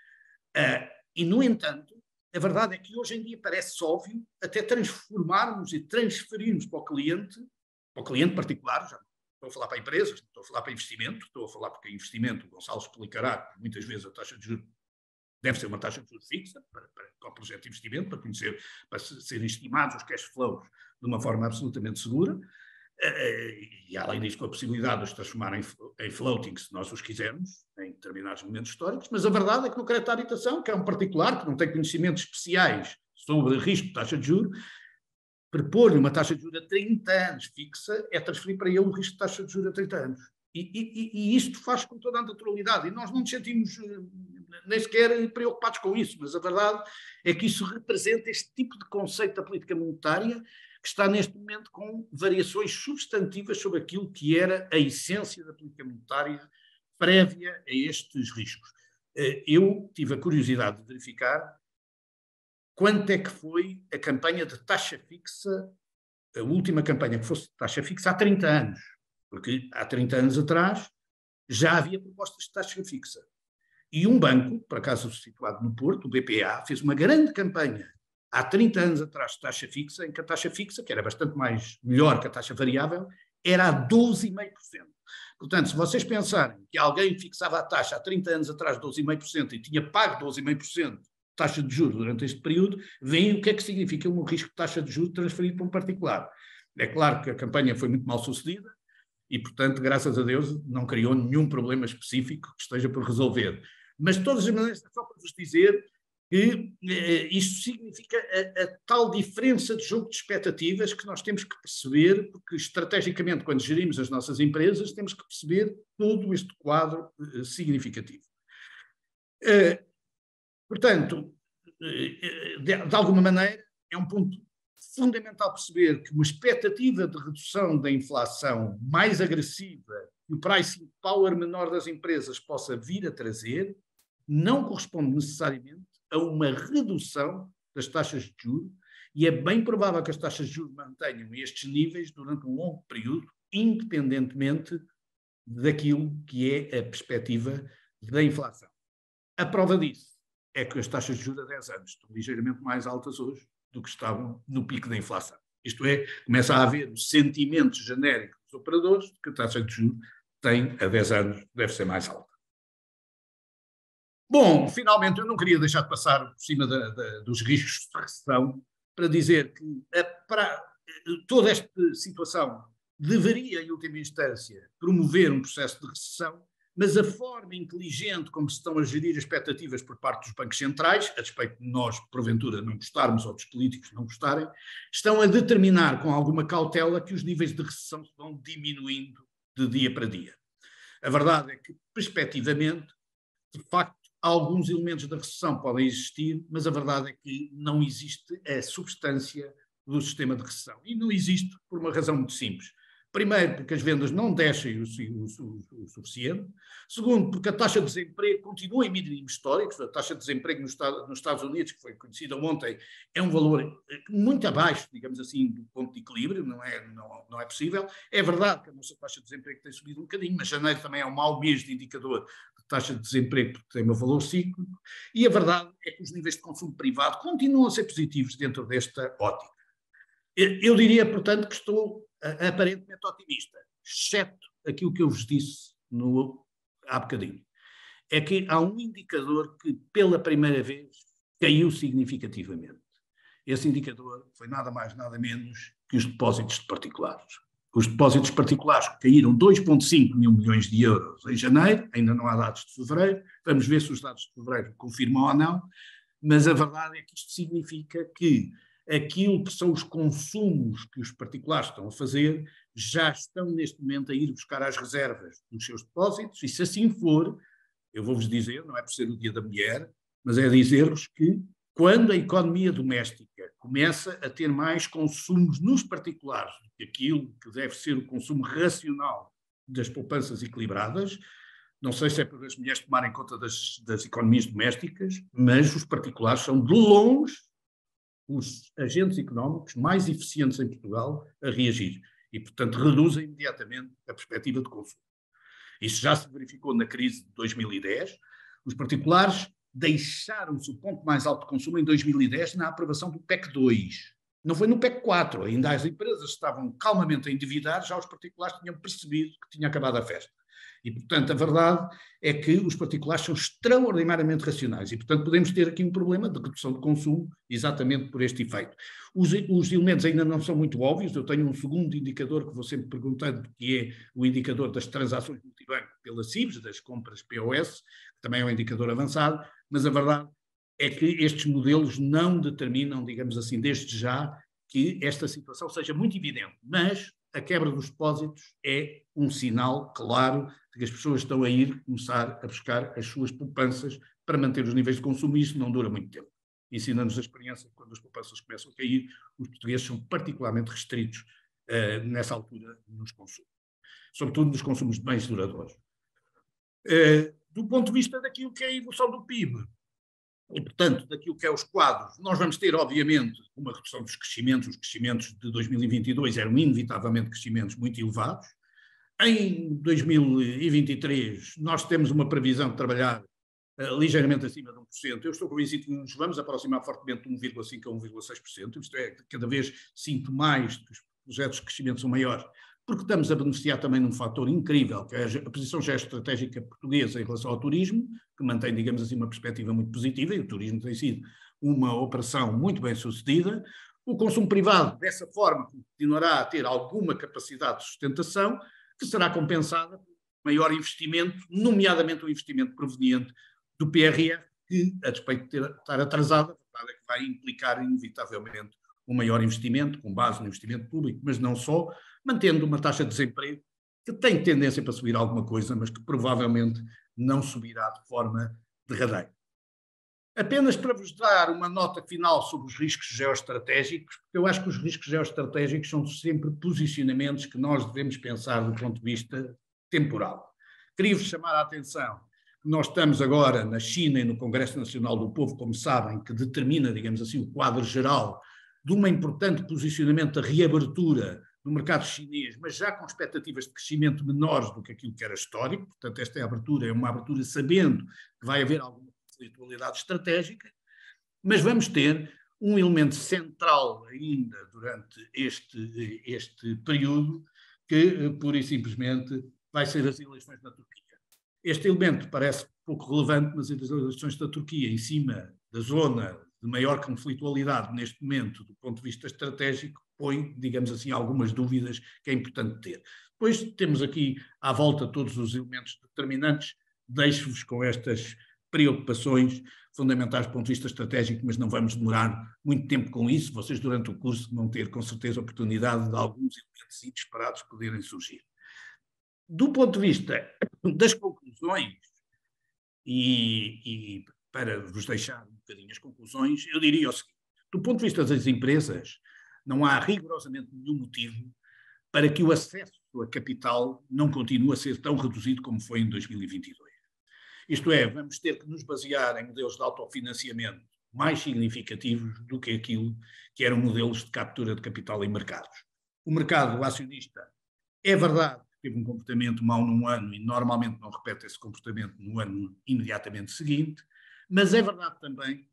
E, no entanto, a verdade é que hoje em dia parece óbvio até transformarmos e transferirmos para o cliente particular, já não estou a falar para empresas, não estou a falar para investimento, estou a falar porque investimento, o Gonçalo explicará que muitas vezes a taxa de juros deve ser uma taxa de juros fixa para o projeto de investimento, para serem estimados os cash flows de uma forma absolutamente segura, e além disso com a possibilidade de os transformar em floating, se nós os quisermos, em determinados momentos históricos, mas a verdade é que no crédito à habitação, que é um particular que não tem conhecimentos especiais sobre risco de taxa de juros, propor-lhe uma taxa de juros a 30 anos fixa é transferir para ele o risco de taxa de juros a 30 anos. E isto faz com toda a naturalidade. E nós não nos sentimos nem sequer preocupados com isso, mas a verdade é que isso representa este tipo de conceito da política monetária que está neste momento com variações substantivas sobre aquilo que era a essência da política monetária prévia a estes riscos. Eu tive a curiosidade de verificar quanto é que foi a campanha de taxa fixa, a última campanha que fosse de taxa fixa há 30 anos, porque há 30 anos atrás já havia propostas de taxa fixa. E um banco, por acaso situado no Porto, o BPA, fez uma grande campanha há 30 anos atrás de taxa fixa, em que a taxa fixa, que era bastante melhor que a taxa variável, era a 12,5%. Portanto, se vocês pensarem que alguém fixava a taxa há 30 anos atrás 12,5% e tinha pago 12,5% taxa de juros durante este período, veem o que é que significa um risco de taxa de juros transferido para um particular. É claro que a campanha foi muito mal sucedida e, portanto, graças a Deus, não criou nenhum problema específico que esteja por resolver. Mas, de todas as maneiras, é só para vos dizer que isto significa a tal diferença de jogo de expectativas que nós temos que perceber, porque estrategicamente, quando gerimos as nossas empresas, temos que perceber todo este quadro significativo. Portanto, de alguma maneira, é um ponto fundamental perceber que uma expectativa de redução da inflação mais agressiva e o pricing power menor das empresas possa vir a trazer, não corresponde necessariamente a uma redução das taxas de juros, e é bem provável que as taxas de juros mantenham estes níveis durante um longo período, independentemente daquilo que é a perspectiva da inflação. A prova disso é que as taxas de juros a 10 anos estão ligeiramente mais altas hoje do que estavam no pico da inflação. Isto é, começa a haver o sentimento genérico dos operadores de que a taxa de juros tem a 10 anos, deve ser mais alta. Bom, finalmente, eu não queria deixar de passar por cima dos riscos de recessão para dizer que toda esta situação deveria, em última instância, promover um processo de recessão, mas a forma inteligente como se estão a gerir as expectativas por parte dos bancos centrais, a despeito de nós, porventura, não gostarmos ou dos políticos não gostarem, estão a determinar com alguma cautela que os níveis de recessão se vão diminuindo de dia para dia. A verdade é que, perspectivamente, de facto, alguns elementos da recessão podem existir, mas a verdade é que não existe a substância do sistema de recessão. E não existe por uma razão muito simples. Primeiro, porque as vendas não descem o suficiente. Segundo, porque a taxa de desemprego continua em mínimos históricos. A taxa de desemprego nos Estados Unidos, que foi conhecida ontem, é um valor muito abaixo, digamos assim, do ponto de equilíbrio, não é possível. É verdade que a nossa taxa de desemprego tem subido um bocadinho, mas janeiro também é um mau mês de indicador de taxa de desemprego, porque tem um valor cíclico. E a verdade é que os níveis de consumo privado continuam a ser positivos dentro desta ótica. Eu diria, portanto, que estou aparentemente otimista, exceto aquilo que eu vos disse há bocadinho. É que há um indicador que, pela primeira vez, caiu significativamente. Esse indicador foi nada mais, nada menos que os depósitos de particulares. Os depósitos particulares caíram 2,5 mil milhões de euros em janeiro, ainda não há dados de fevereiro, vamos ver se os dados de fevereiro confirmam ou não, mas a verdade é que isto significa que aquilo que são os consumos que os particulares estão a fazer já estão neste momento a ir buscar as reservas dos seus depósitos, e se assim for, eu vou-vos dizer, não é por ser o Dia da Mulher, mas é dizer-vos que quando a economia doméstica começa a ter mais consumos nos particulares do que aquilo que deve ser o consumo racional das poupanças equilibradas, Não sei se é para as mulheres tomarem conta das economias domésticas, mas os particulares são, de longe, os agentes económicos mais eficientes em Portugal a reagir. E, portanto, reduzem imediatamente a perspectiva de consumo. Isso já se verificou na crise de 2010. Os particulares deixaram-se o ponto mais alto de consumo em 2010 na aprovação do PEC 2. Não foi no PEC 4. Ainda as empresas estavam calmamente a endividar, já os particulares tinham percebido que tinha acabado a festa. E, portanto, a verdade é que os particulares são extraordinariamente racionais e, portanto, podemos ter aqui um problema de redução de consumo exatamente por este efeito. Os elementos ainda não são muito óbvios. Eu tenho um segundo indicador que vou sempre perguntando, que é o indicador das transações multibanco pela CIBS, das compras POS, que também é um indicador avançado, mas a verdade é que estes modelos não determinam, digamos assim, desde já, que esta situação seja muito evidente, mas a quebra dos depósitos é um sinal claro de que as pessoas estão a ir começar a buscar as suas poupanças para manter os níveis de consumo, e isso não dura muito tempo. Ensina-nos a experiência que quando as poupanças começam a cair, os portugueses são particularmente restritos nessa altura nos consumos, sobretudo nos consumos de bens duradouros. Do ponto de vista daquilo que é a evolução do PIB, e, portanto, daquilo que é os quadros, nós vamos ter, obviamente, uma redução dos crescimentos. Os crescimentos de 2022 eram inevitavelmente crescimentos muito elevados. Em 2023, nós temos uma previsão de trabalhar ligeiramente acima de 1%. Eu estou convencido que nos vamos aproximar fortemente de 1,5% a 1,6%. Isto é, cada vez sinto mais que os projetos de crescimento são maiores, porque estamos a beneficiar também de um fator incrível, que é a posição geoestratégica portuguesa em relação ao turismo, que mantém, digamos assim, uma perspectiva muito positiva, e o turismo tem sido uma operação muito bem sucedida. O consumo privado, dessa forma, continuará a ter alguma capacidade de sustentação, que será compensada por maior investimento, nomeadamente o investimento proveniente do PRR, que, a despeito de estar atrasada, a verdade é que vai implicar, inevitavelmente, um maior investimento, com base no investimento público, mas não só, mantendo uma taxa de desemprego que tem tendência para subir alguma coisa, mas que provavelmente não subirá de forma derradeira. Apenas para vos dar uma nota final sobre os riscos geoestratégicos, porque eu acho que os riscos geoestratégicos são sempre posicionamentos que nós devemos pensar do ponto de vista temporal. Queria-vos chamar a atenção que nós estamos agora na China e no Congresso Nacional do Povo, como sabem, que determina, digamos assim, o quadro geral de um importante posicionamento da reabertura no mercado chinês, mas já com expectativas de crescimento menores do que aquilo que era histórico. Portanto, esta abertura é uma abertura sabendo que vai haver alguma conflitualidade estratégica, mas vamos ter um elemento central ainda durante este período, que pura e simplesmente vai ser as eleições na Turquia. Este elemento parece pouco relevante, mas as eleições da Turquia, em cima da zona de maior conflitualidade neste momento, do ponto de vista estratégico, põe, digamos assim, algumas dúvidas que é importante ter. Depois temos aqui à volta todos os elementos determinantes. Deixo-vos com estas preocupações fundamentais do ponto de vista estratégico, mas não vamos demorar muito tempo com isso. Vocês, durante o curso, vão ter, com certeza, a oportunidade de alguns elementos inesperados poderem surgir. Do ponto de vista das conclusões, e para vos deixar um bocadinho as conclusões, eu diria o seguinte: do ponto de vista das empresas, não há rigorosamente nenhum motivo para que o acesso a capital não continue a ser tão reduzido como foi em 2022. Isto é, vamos ter que nos basear em modelos de autofinanciamento mais significativos do que aquilo que eram modelos de captura de capital em mercados. O mercado acionista, é verdade, teve um comportamento mau num ano e normalmente não repete esse comportamento no ano imediatamente seguinte, mas é verdade também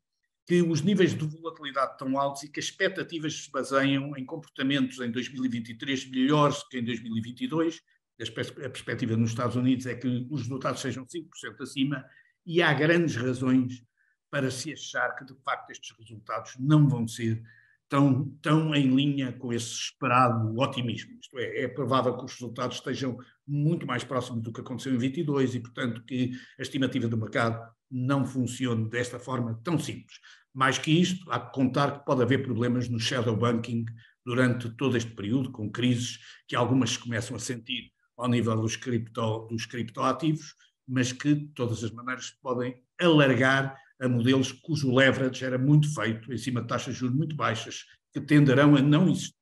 que os níveis de volatilidade tão altos e que as expectativas se baseiam em comportamentos em 2023 melhores que em 2022. A perspectiva nos Estados Unidos é que os resultados sejam 5% acima, e há grandes razões para se achar que, de facto, estes resultados não vão ser tão em linha com esse esperado otimismo. Isto é provável que os resultados estejam muito mais próximos do que aconteceu em 2022 e, portanto, que a estimativa do mercado não funcione desta forma tão simples. Mais que isto, há que contar que pode haver problemas no shadow banking durante todo este período, com crises que algumas se começam a sentir ao nível dos criptoativos, mas que, de todas as maneiras, podem alargar a modelos cujo leverage era muito feito em cima de taxas de juros muito baixas, que tenderão a não existir.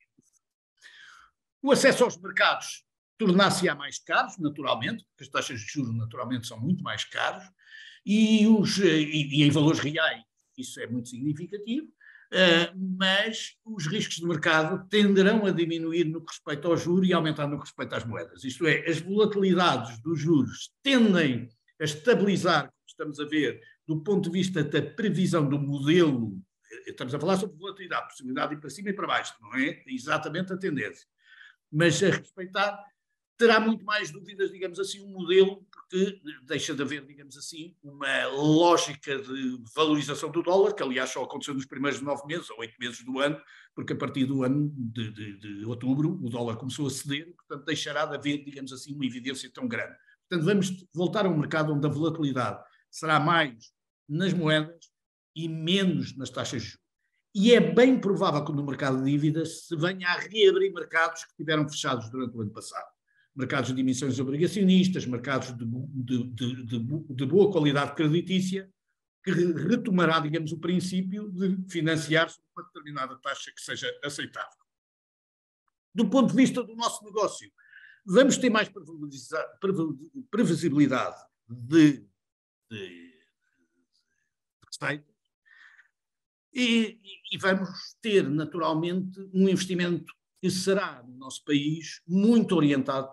O acesso aos mercados tornar-se-á mais caros, naturalmente, porque as taxas de juros naturalmente são muito mais caros, e em valores reais isso é muito significativo, mas os riscos de mercado tenderão a diminuir no que respeita ao juro e aumentar no que respeita às moedas. Isto é, as volatilidades dos juros tendem a estabilizar, como estamos a ver, do ponto de vista da previsão do modelo. Estamos a falar sobre volatilidade, possibilidade de ir para cima e para baixo, não é exatamente a tendência. Mas a respeitar, terá muito mais dúvidas, digamos assim, um modelo, porque deixa de haver, digamos assim, uma lógica de valorização do dólar, que aliás só aconteceu nos primeiros 9 meses ou 8 meses do ano, porque a partir do ano de outubro o dólar começou a ceder, e portanto deixará de haver, digamos assim, uma evidência tão grande. Portanto, vamos voltar a um mercado onde a volatilidade será mais nas moedas e menos nas taxas de juros. E é bem provável que no mercado de dívidas se venha a reabrir mercados que estiveram fechados durante o ano passado. Mercados de emissões obrigacionistas, mercados de boa qualidade creditícia, que retomará, digamos, o princípio de financiar-se uma determinada taxa que seja aceitável. Do ponto de vista do nosso negócio, vamos ter mais previsibilidade de receita e vamos ter, naturalmente, um investimento que será, no nosso país, muito orientado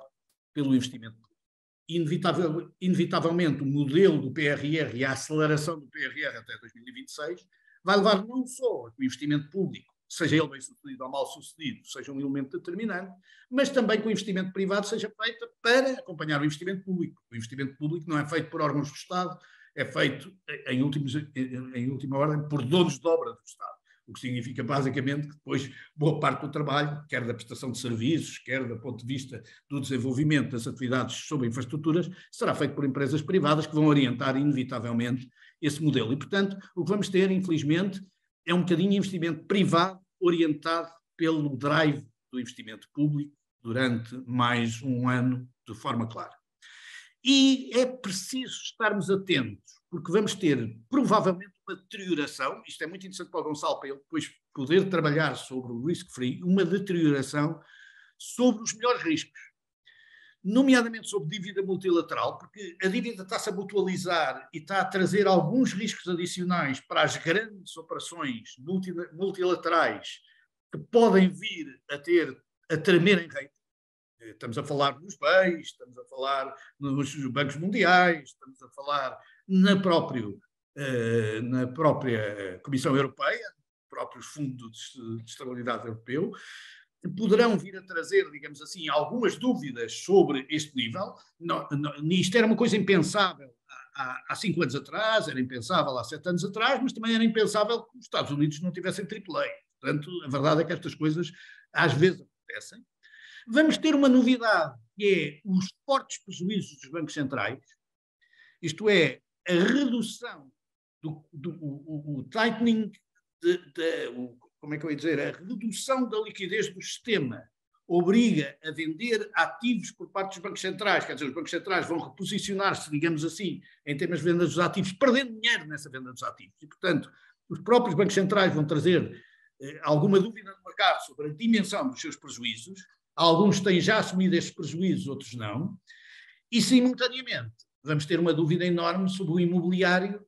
pelo investimento público. Inevitavelmente, o modelo do PRR e a aceleração do PRR até 2026 vai levar não só que o investimento público, seja ele bem sucedido ou mal sucedido, seja um elemento determinante, mas também que o investimento privado seja feito para acompanhar o investimento público. O investimento público não é feito por órgãos do Estado, é feito, em última ordem, por donos de obra do Estado. O que significa, basicamente, que depois boa parte do trabalho, quer da prestação de serviços, quer do ponto de vista do desenvolvimento das atividades sobre infraestruturas, será feito por empresas privadas que vão orientar, inevitavelmente, esse modelo. E, portanto, o que vamos ter, infelizmente, é um bocadinho de investimento privado orientado pelo drive do investimento público durante mais um ano de forma clara. E é preciso estarmos atentos, porque vamos ter provavelmente uma deterioração, isto é muito interessante para o Gonçalo, para ele depois poder trabalhar sobre o risk-free, uma deterioração sobre os melhores riscos, nomeadamente sobre dívida multilateral, porque a dívida está-se a mutualizar e está a trazer alguns riscos adicionais para as grandes operações multilaterais que podem vir a tremer em rei. Estamos a falar nos BEIs, estamos a falar nos bancos mundiais, estamos a falar na própria Comissão Europeia, próprios fundos de estabilidade europeu, poderão vir a trazer, digamos assim, algumas dúvidas sobre este nível. Isto era uma coisa impensável há 5 anos atrás, era impensável há 7 anos atrás, mas também era impensável que os Estados Unidos não tivessem AAA. Portanto, a verdade é que estas coisas às vezes acontecem. Vamos ter uma novidade, que é os fortes prejuízos dos bancos centrais, isto é, a redução o tightening, como é que eu ia dizer, a redução da liquidez do sistema obriga a vender ativos por parte dos bancos centrais, quer dizer, os bancos centrais vão reposicionar-se, digamos assim, em termos de venda dos ativos, perdendo dinheiro nessa venda dos ativos. E, portanto, os próprios bancos centrais vão trazer alguma dúvida no mercado sobre a dimensão dos seus prejuízos. Alguns têm já assumido estes prejuízos, outros não. E, simultaneamente, vamos ter uma dúvida enorme sobre o imobiliário,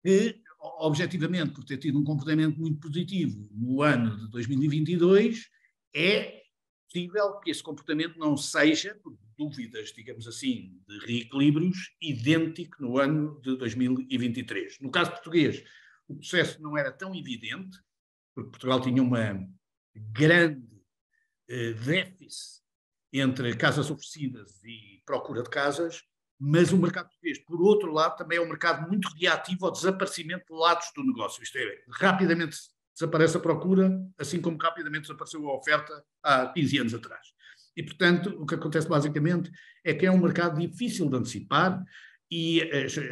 que, objetivamente, por ter tido um comportamento muito positivo no ano de 2022, é possível que esse comportamento não seja, por dúvidas, digamos assim, de reequilíbrios, idêntico no ano de 2023. No caso português, o processo não era tão evidente, porque Portugal tinha uma grande déficit entre casas oferecidas e procura de casas, mas o mercado português, por outro lado, também é um mercado muito reativo ao desaparecimento de lados do negócio. Isto é, rapidamente desaparece a procura, assim como rapidamente desapareceu a oferta há 15 anos atrás. E, portanto, o que acontece basicamente é que é um mercado difícil de antecipar e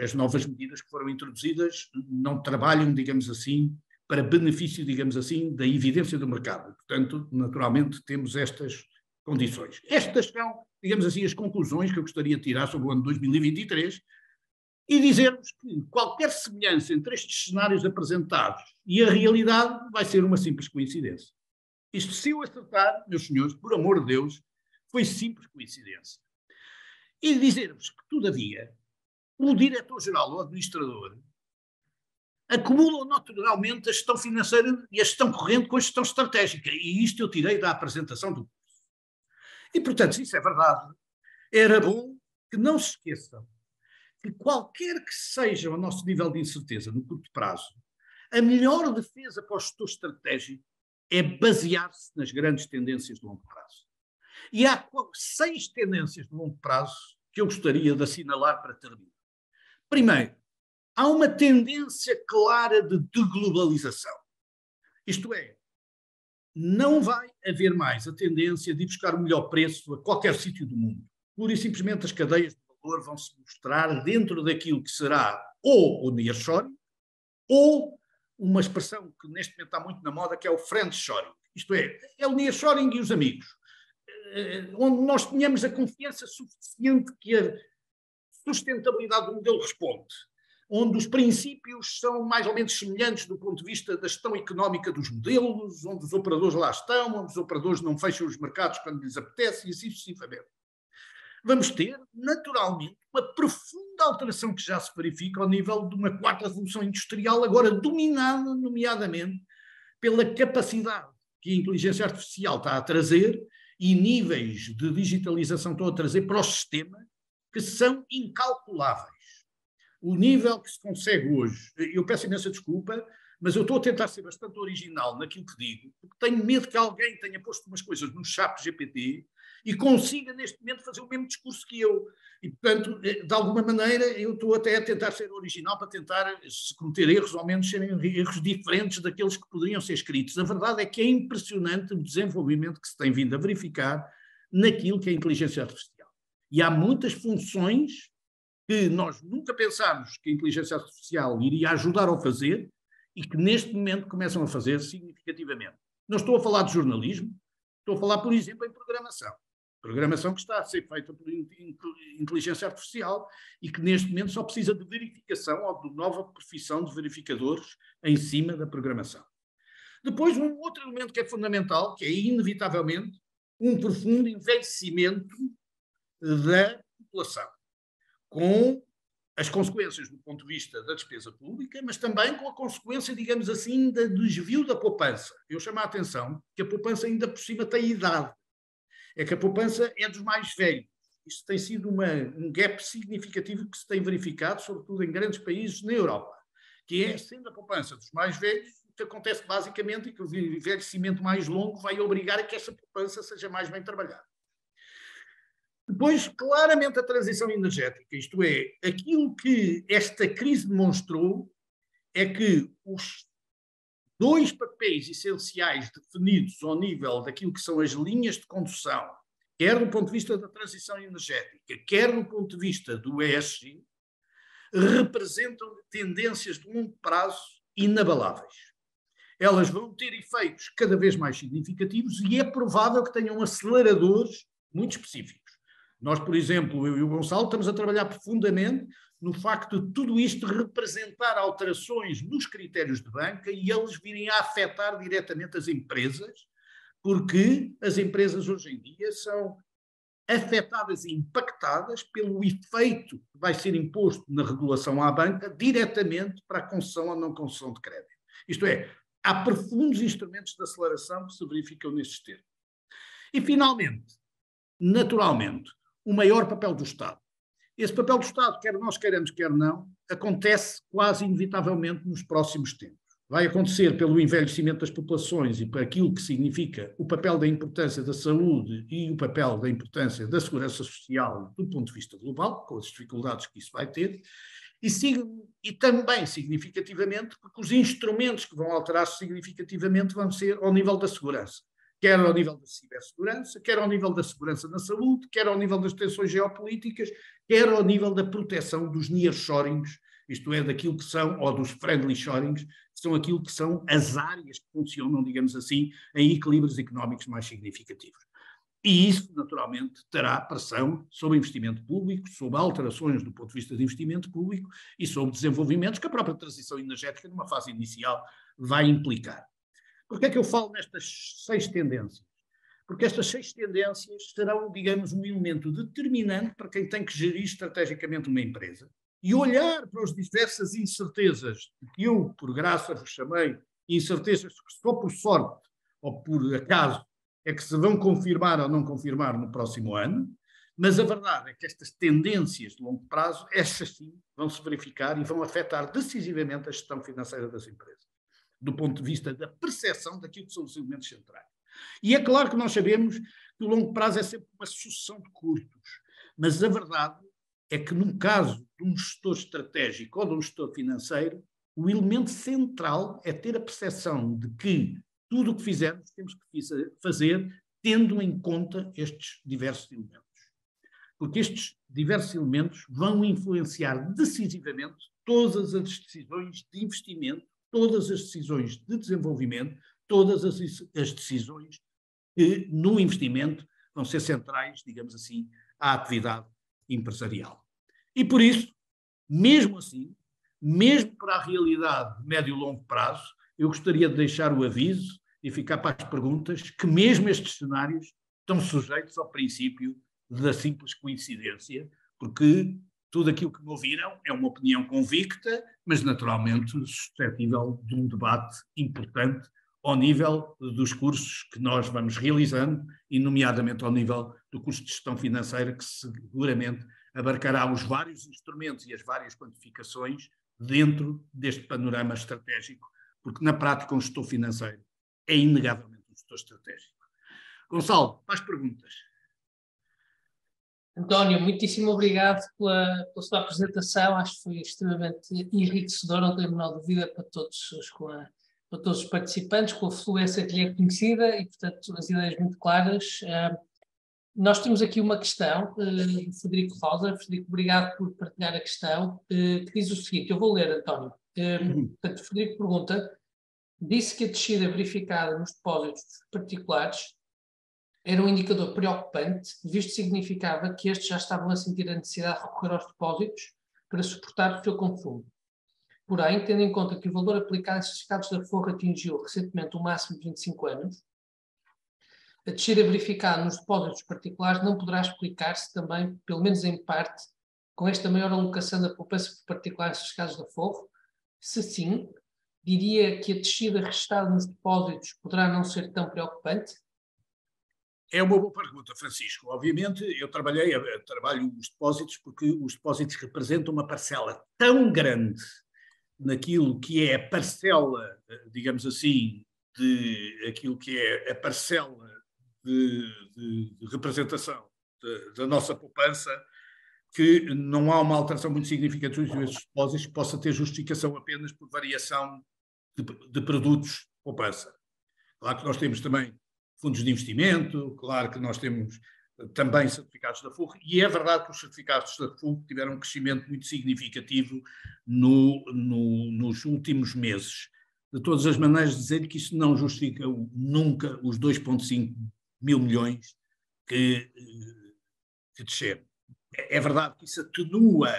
as novas medidas que foram introduzidas não trabalham, digamos assim, para benefício, digamos assim, da evidência do mercado. Portanto, naturalmente, temos estas condições. Estas são, digamos assim, as conclusões que eu gostaria de tirar sobre o ano 2023 e dizer-vos que qualquer semelhança entre estes cenários apresentados e a realidade vai ser uma simples coincidência. Isto, se eu acertar, meus senhores, por amor de Deus, foi simples coincidência. E dizer-vos que, todavia, o diretor-geral ou administrador acumulam naturalmente a gestão financeira e a gestão corrente com a gestão estratégica. E isto eu tirei da apresentação do curso. E, portanto, se isso é verdade, era bom que não se esqueçam que qualquer que seja o nosso nível de incerteza no curto prazo, a melhor defesa para o gestor estratégico é basear-se nas grandes tendências de longo prazo. E há 6 tendências de longo prazo que eu gostaria de assinalar para terminar. Primeiro, há uma tendência clara de deglobalização. Isto é, não vai haver mais a tendência de ir buscar o melhor preço a qualquer sítio do mundo. Pura e simplesmente as cadeias de valor vão se mostrar dentro daquilo que será ou o nearshoring ou uma expressão que neste momento está muito na moda, que é o friendshoring. Isto é o nearshoring e os amigos. Onde nós tenhamos a confiança suficiente que a sustentabilidade do modelo responde, onde os princípios são mais ou menos semelhantes do ponto de vista da gestão económica dos modelos, onde os operadores lá estão, onde os operadores não fecham os mercados quando lhes apetece e assim sucessivamente. Vamos ter, naturalmente, uma profunda alteração que já se verifica ao nível de uma 4ª revolução industrial, agora dominada, nomeadamente, pela capacidade que a inteligência artificial está a trazer e níveis de digitalização estão a trazer para o sistema que são incalculáveis. O nível que se consegue hoje, eu peço imensa desculpa, mas eu estou a tentar ser bastante original naquilo que digo, porque tenho medo que alguém tenha posto umas coisas no ChatGPT e consiga neste momento fazer o mesmo discurso que eu. E, portanto, de alguma maneira, eu estou até a tentar ser original para tentar, se cometer erros, ao menos serem erros diferentes daqueles que poderiam ser escritos. A verdade é que é impressionante o desenvolvimento que se tem vindo a verificar naquilo que é a inteligência artificial. E há muitas funções que nós nunca pensámos que a inteligência artificial iria ajudar a fazer e que neste momento começam a fazer significativamente. Não estou a falar de jornalismo, estou a falar, por exemplo, em programação. Programação que está a ser feita por inteligência artificial e que neste momento só precisa de verificação ou de nova profissão de verificadores em cima da programação. Depois, um outro elemento que é fundamental, que é inevitavelmente um profundo envelhecimento da população, com as consequências do ponto de vista da despesa pública, mas também com a consequência, digamos assim, do desvio da poupança. Eu chamo a atenção que a poupança ainda por cima tem idade. É que a poupança é dos mais velhos. Isto tem sido um gap significativo que se tem verificado, sobretudo em grandes países na Europa, que é, sendo a poupança dos mais velhos, o que acontece basicamente é que o envelhecimento mais longo vai obrigar a que essa poupança seja mais bem trabalhada. Depois, claramente, a transição energética, isto é, aquilo que esta crise demonstrou é que os 2 papéis essenciais definidos ao nível daquilo que são as linhas de condução, quer do ponto de vista da transição energética, quer do ponto de vista do ESG, representam tendências de longo prazo inabaláveis. Elas vão ter efeitos cada vez mais significativos e é provável que tenham aceleradores muito específicos. Nós, por exemplo, eu e o Gonçalo, estamos a trabalhar profundamente no facto de tudo isto representar alterações nos critérios de banca e eles virem a afetar diretamente as empresas, porque as empresas hoje em dia são afetadas e impactadas pelo efeito que vai ser imposto na regulação à banca diretamente para a concessão ou não concessão de crédito. Isto é, há profundos instrumentos de aceleração que se verificam nestes termos. E, finalmente, naturalmente, o maior papel do Estado. Esse papel do Estado, quer nós queiramos, quer não, acontece quase inevitavelmente nos próximos tempos. Vai acontecer pelo envelhecimento das populações e por aquilo que significa o papel da importância da saúde e o papel da importância da segurança social do ponto de vista global, com as dificuldades que isso vai ter, e também significativamente porque os instrumentos que vão alterar-se significativamente vão ser ao nível da segurança. Quer ao nível da cibersegurança, quer ao nível da segurança na saúde, quer ao nível das tensões geopolíticas, quer ao nível da proteção dos nearshorings, isto é, daquilo que são, ou dos friendly shorings, que são aquilo que são as áreas que funcionam, digamos assim, em equilíbrios económicos mais significativos. E isso, naturalmente, terá pressão sobre investimento público, sobre alterações do ponto de vista de investimento público e sobre desenvolvimentos que a própria transição energética, numa fase inicial, vai implicar. Por que é que eu falo nestas 6 tendências? porque estas 6 tendências serão, digamos, um elemento determinante para quem tem que gerir estrategicamente uma empresa e olhar para as diversas incertezas que eu, por graça, vos chamei incertezas que só por sorte ou por acaso é que se vão confirmar ou não confirmar no próximo ano, mas a verdade é que estas tendências de longo prazo, estas sim, vão se verificar e vão afetar decisivamente a gestão financeira das empresas, do ponto de vista da percepção daquilo que são os elementos centrais. E é claro que nós sabemos que o longo prazo é sempre uma sucessão de custos, mas a verdade é que no caso de um gestor estratégico ou de um gestor financeiro, o elemento central é ter a percepção de que tudo o que fizermos temos que fazer tendo em conta estes diversos elementos. Porque estes diversos elementos vão influenciar decisivamente todas as decisões de investimento, todas as decisões de desenvolvimento, todas as decisões que no investimento vão ser centrais, digamos assim, à atividade empresarial. E por isso, mesmo assim, mesmo para a realidade de médio e longo prazo, eu gostaria de deixar o aviso e ficar para as perguntas que mesmo estes cenários estão sujeitos ao princípio da simples coincidência, porque tudo aquilo que me ouviram é uma opinião convicta, mas naturalmente suscetível de um debate importante ao nível dos cursos que nós vamos realizando e nomeadamente ao nível do curso de gestão financeira, que seguramente abarcará os vários instrumentos e as várias quantificações dentro deste panorama estratégico, porque na prática um gestor financeiro é inegavelmente um gestor estratégico. Gonçalo, para as perguntas. António, muitíssimo obrigado pela sua apresentação, acho que foi extremamente enriquecedora, não tenho a menor dúvida para todos os participantes, com a fluência que lhe é conhecida e, portanto, as ideias muito claras. Nós temos aqui uma questão do Frederico Rosa. Frederico, obrigado por partilhar a questão, que diz o seguinte, eu vou ler, António. Portanto, o Frederico pergunta, disse que a descida verificada nos depósitos particulares era um indicador preocupante, visto que significava que estes já estavam a sentir a necessidade de recorrer aos depósitos para suportar o seu consumo. Porém, tendo em conta que o valor aplicado a certificados de aforro atingiu recentemente o máximo de 25 anos, a descida verificada nos depósitos particulares não poderá explicar-se também, pelo menos em parte, com esta maior alocação da poupança particular em certificados de aforro? Se sim, diria que a descida registada nos depósitos poderá não ser tão preocupante? É uma boa pergunta, Francisco. Obviamente, eu trabalho os depósitos porque os depósitos representam uma parcela tão grande naquilo que é a parcela, digamos assim, de aquilo que é a parcela de representação da nossa poupança, que não há uma alteração muito significativa desses depósitos que possa ter justificação apenas por variação de produtos de poupança. Claro que nós temos também fundos de investimento, claro que nós temos também certificados de aforro, e é verdade que os certificados de aforro tiveram um crescimento muito significativo nos últimos meses. De todas as maneiras, dizer que isso não justifica nunca os 2,5 mil milhões que desceram. É verdade que isso atenua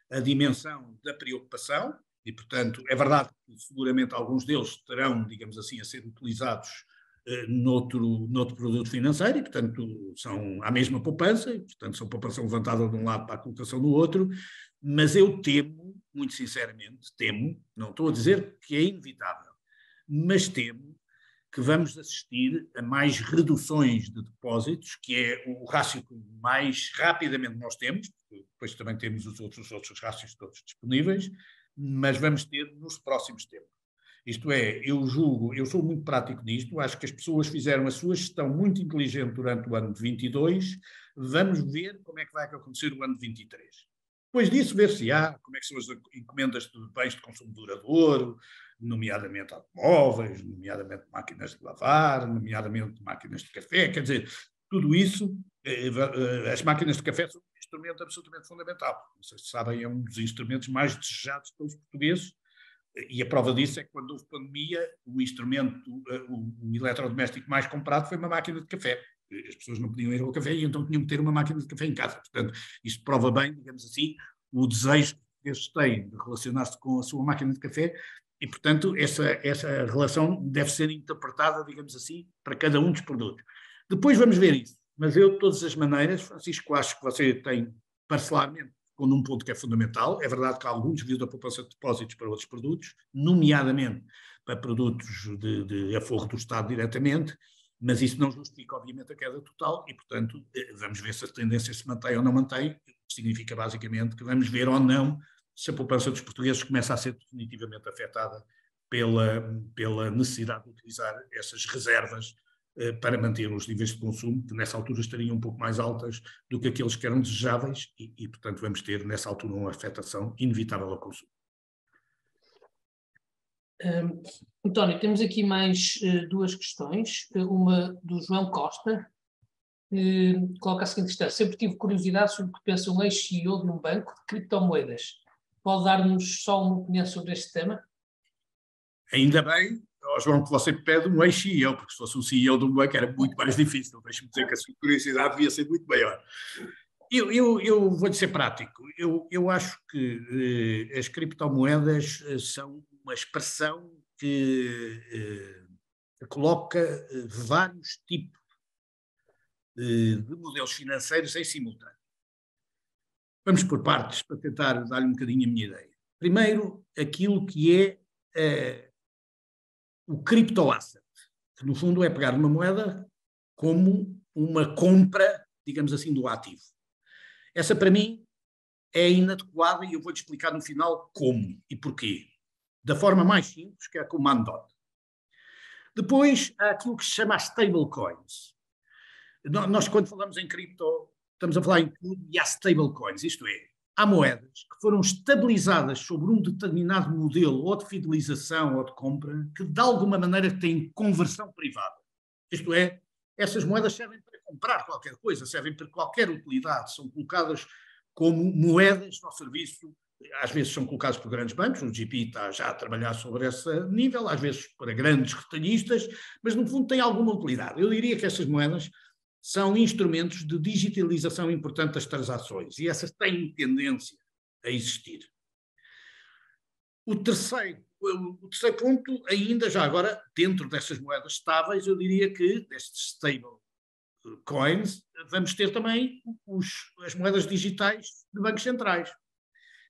a dimensão da preocupação e, portanto, é verdade que seguramente alguns deles terão, digamos assim, a ser utilizados noutro produto financeiro e, portanto, são a mesma poupança, e, portanto, são poupança levantada de um lado para a colocação do outro, mas eu temo, muito sinceramente, não estou a dizer que é inevitável, mas temo que vamos assistir a mais reduções de depósitos, que é o rácio que mais rapidamente nós temos, depois também temos os outros rácios todos disponíveis, mas vamos ter nos próximos tempos. Isto é, eu sou muito prático nisto, acho que as pessoas fizeram a sua gestão muito inteligente durante o ano de 22, vamos ver como é que vai acontecer o ano de 23. Depois disso, ver se como é que são as encomendas de bens de consumo duradouro, nomeadamente automóveis, nomeadamente máquinas de lavar, nomeadamente máquinas de café, quer dizer, tudo isso, as máquinas de café são um instrumento absolutamente fundamental. Não sei se sabem, é um dos instrumentos mais desejados pelos portugueses, e a prova disso é que quando houve pandemia, o instrumento, o eletrodoméstico mais comprado foi uma máquina de café. As pessoas não podiam ir ao café e então tinham que ter uma máquina de café em casa. Portanto, isto prova bem, digamos assim, o desejo que eles têm de relacionar-se com a sua máquina de café e, portanto, essa relação deve ser interpretada, digamos assim, para cada um dos produtos. Depois vamos ver isso. Mas eu, de todas as maneiras, Francisco, acho que você tem parcelarmente num ponto que é fundamental. É verdade que há algum desvio da poupança de depósitos para outros produtos, nomeadamente para produtos de aforro do Estado diretamente, mas isso não justifica, obviamente, a queda total e, portanto, vamos ver se a tendência se mantém ou não mantém. Significa, basicamente, que vamos ver ou não se a poupança dos portugueses começa a ser definitivamente afetada pela necessidade de utilizar essas reservas para manter os níveis de consumo, que nessa altura estariam um pouco mais altas do que aqueles que eram desejáveis e, portanto, vamos ter nessa altura uma afetação inevitável ao consumo. António, temos aqui mais duas questões. Uma do João Costa, coloca a seguinte questão: sempre tive curiosidade sobre o que pensa um ex-CEO de um banco de criptomoedas. Pode dar-nos só uma opinião sobre este tema? Ainda bem, João, que você pede um ex-CEO, porque se fosse um CEO de um banco era muito mais difícil. Deixe-me dizer que a sua curiosidade devia ser muito maior. Eu vou-lhe ser prático. Eu acho que as criptomoedas são uma expressão que coloca vários tipos de modelos financeiros em simultâneo. Vamos por partes para tentar dar-lhe um bocadinho a minha ideia. Primeiro, aquilo que é o criptoasset, que no fundo é pegar uma moeda como uma compra, digamos assim, do ativo. Essa para mim é inadequada e eu vou-te explicar no final como e porquê. Da forma mais simples, que é com o Mandot. Depois há aquilo que se chama as stablecoins. Nós, quando falamos em cripto, estamos a falar em tudo e há stablecoins, isto é, há moedas que foram estabilizadas sobre um determinado modelo ou de fidelização ou de compra que de alguma maneira têm conversão privada. Isto é, essas moedas servem para comprar qualquer coisa, servem para qualquer utilidade, são colocadas como moedas ao serviço, às vezes são colocadas por grandes bancos, o GP está já a trabalhar sobre esse nível, às vezes para grandes retalhistas, mas no fundo têm alguma utilidade. Eu diria que essas moedas são instrumentos de digitalização importante das transações e essas têm tendência a existir. O terceiro ponto, ainda já agora, dentro dessas moedas estáveis, eu diria que destes stable coins, vamos ter também as moedas digitais de bancos centrais,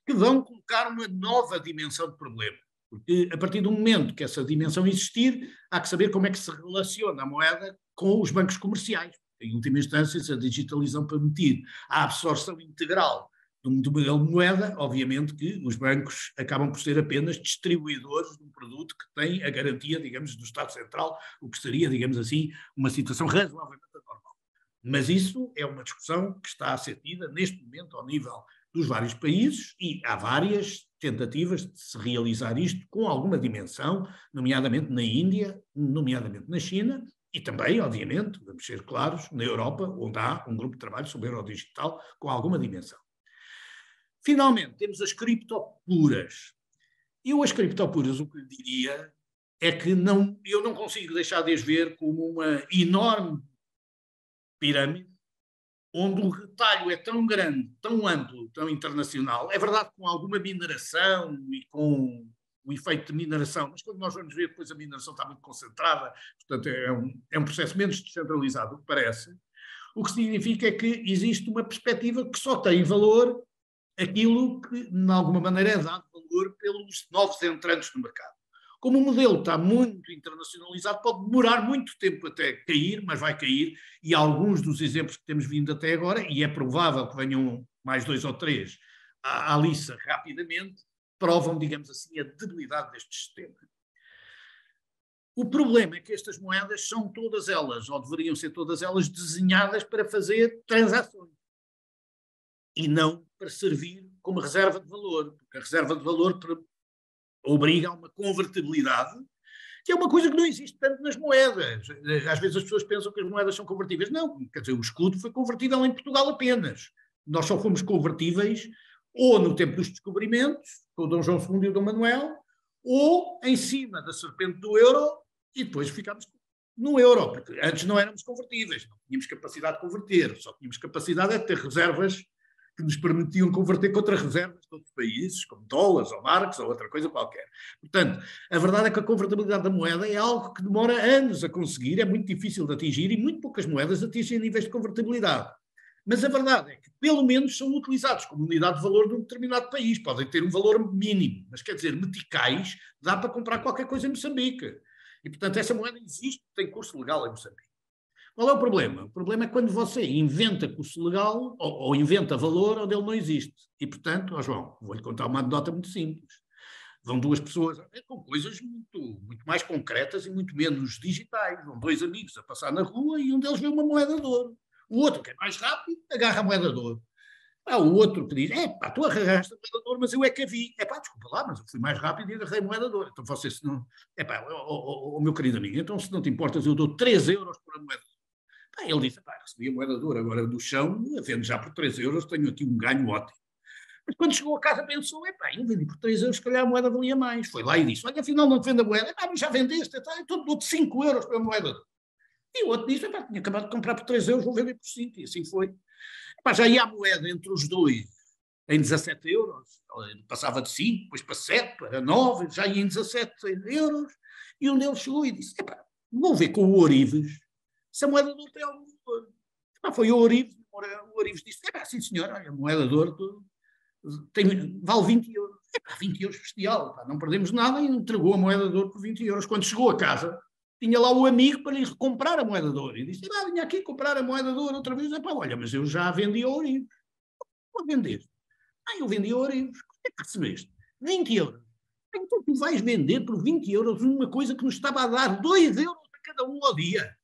que vão colocar uma nova dimensão de problema. Porque a partir do momento que essa dimensão existir, há que saber como é que se relaciona a moeda com os bancos comerciais. Em última instância, se a digitalização permitir a absorção integral do modelo de moeda, obviamente que os bancos acabam por ser apenas distribuidores de um produto que tem a garantia, digamos, do Estado Central, o que seria, digamos assim, uma situação razoavelmente anormal. Mas isso é uma discussão que está a ser tida neste momento ao nível dos vários países e há várias tentativas de se realizar isto com alguma dimensão, nomeadamente na Índia, nomeadamente na China e também, obviamente, vamos ser claros, na Europa, onde há um grupo de trabalho sobre o euro digital com alguma dimensão. Finalmente, temos as criptopuras. As criptopuras, o que lhe diria é que eu não consigo deixar de as ver como uma enorme pirâmide, onde o retalho é tão grande, tão amplo, tão internacional. É verdade com alguma mineração e com o efeito de mineração, mas quando nós vamos ver, depois a mineração está muito concentrada, portanto é um processo menos descentralizado do que parece, o que significa é que existe uma perspectiva que só tem valor aquilo que, de alguma maneira, é dado valor pelos novos entrantes no mercado. Como o modelo está muito internacionalizado, pode demorar muito tempo até cair, mas vai cair, e alguns dos exemplos que temos vindo até agora, e é provável que venham mais 2 ou 3 à liça rapidamente, provam, digamos assim, a debilidade deste sistema. O problema é que estas moedas são todas elas, ou deveriam ser todas elas, desenhadas para fazer transações e não para servir como reserva de valor, porque a reserva de valor obriga a uma convertibilidade, que é uma coisa que não existe tanto nas moedas. Às vezes as pessoas pensam que as moedas são convertíveis. Não, quer dizer, o escudo foi convertível em Portugal apenas. Nós só fomos convertíveis ou no tempo dos descobrimentos, com o Dom João II e o Dom Manuel, ou em cima da serpente do euro, e depois ficámos no euro, porque antes não éramos convertíveis, não tínhamos capacidade de converter, só tínhamos capacidade de ter reservas que nos permitiam converter contra reservas de outros países, como dólares ou marcos ou outra coisa qualquer. Portanto, a verdade é que a convertibilidade da moeda é algo que demora anos a conseguir, é muito difícil de atingir e muito poucas moedas atingem níveis de convertibilidade. Mas a verdade é que, pelo menos, são utilizados como unidade de valor de um determinado país. Podem ter um valor mínimo, mas quer dizer, meticais, dá para comprar qualquer coisa em Moçambique. E, portanto, essa moeda existe, tem curso legal em Moçambique. Qual é o problema? O problema é quando você inventa curso legal ou inventa valor onde ele não existe. E, portanto, João, vou-lhe contar uma anedota muito simples. Vão duas pessoas com coisas muito mais concretas e muito menos digitais. Vão dois amigos a passar na rua e um deles vê uma moeda de ouro. O outro, que é mais rápido, agarra a moeda de ouro. Há o outro que diz, tu agarraste a moeda de ouro, mas eu é que a vi. Desculpa lá, mas eu fui mais rápido e agarrei a moeda de ouro. Então você, se não... meu querido amigo, então se não te importas, eu dou 3 euros por a moeda de ouro. Ele disse, recebi a moeda de ouro agora do chão, vendo já por 3 euros, tenho aqui um ganho ótimo. Mas quando chegou a casa pensou, eu vendi por 3 euros, se calhar a moeda valia mais. Foi lá e disse, olha, afinal não te vendo a moeda. Mas já vendeste, então dou-te 5 euros para a moeda de ouro. E o outro disse, tinha acabado de comprar por 3 euros, vou vender por 5. E assim foi. Já ia a moeda entre os dois em 17 euros. Passava de 5, depois para 7, para 9, já ia em 17 euros. E um deles chegou e disse, vou ver com o Ourives se a moeda de ouro tem algum valor. Foi o Ourives. O Ourives disse, sim senhor, a moeda de ouro vale 20 euros. 20 euros bestial, não perdemos nada, e entregou a moeda de ouro por 20 euros. Quando chegou a casa, tinha lá o amigo para lhe comprar a moeda de ouro. E disse, vinha aqui comprar a moeda de ouro outra vez. Olha, mas eu já vendi a Ourives. Como vendeste? Eu vendi a Ourives. Quanto é que recebeste? 20 euros. Então tu vais vender por 20 euros uma coisa que nos estava a dar 2 euros a cada um ao dia.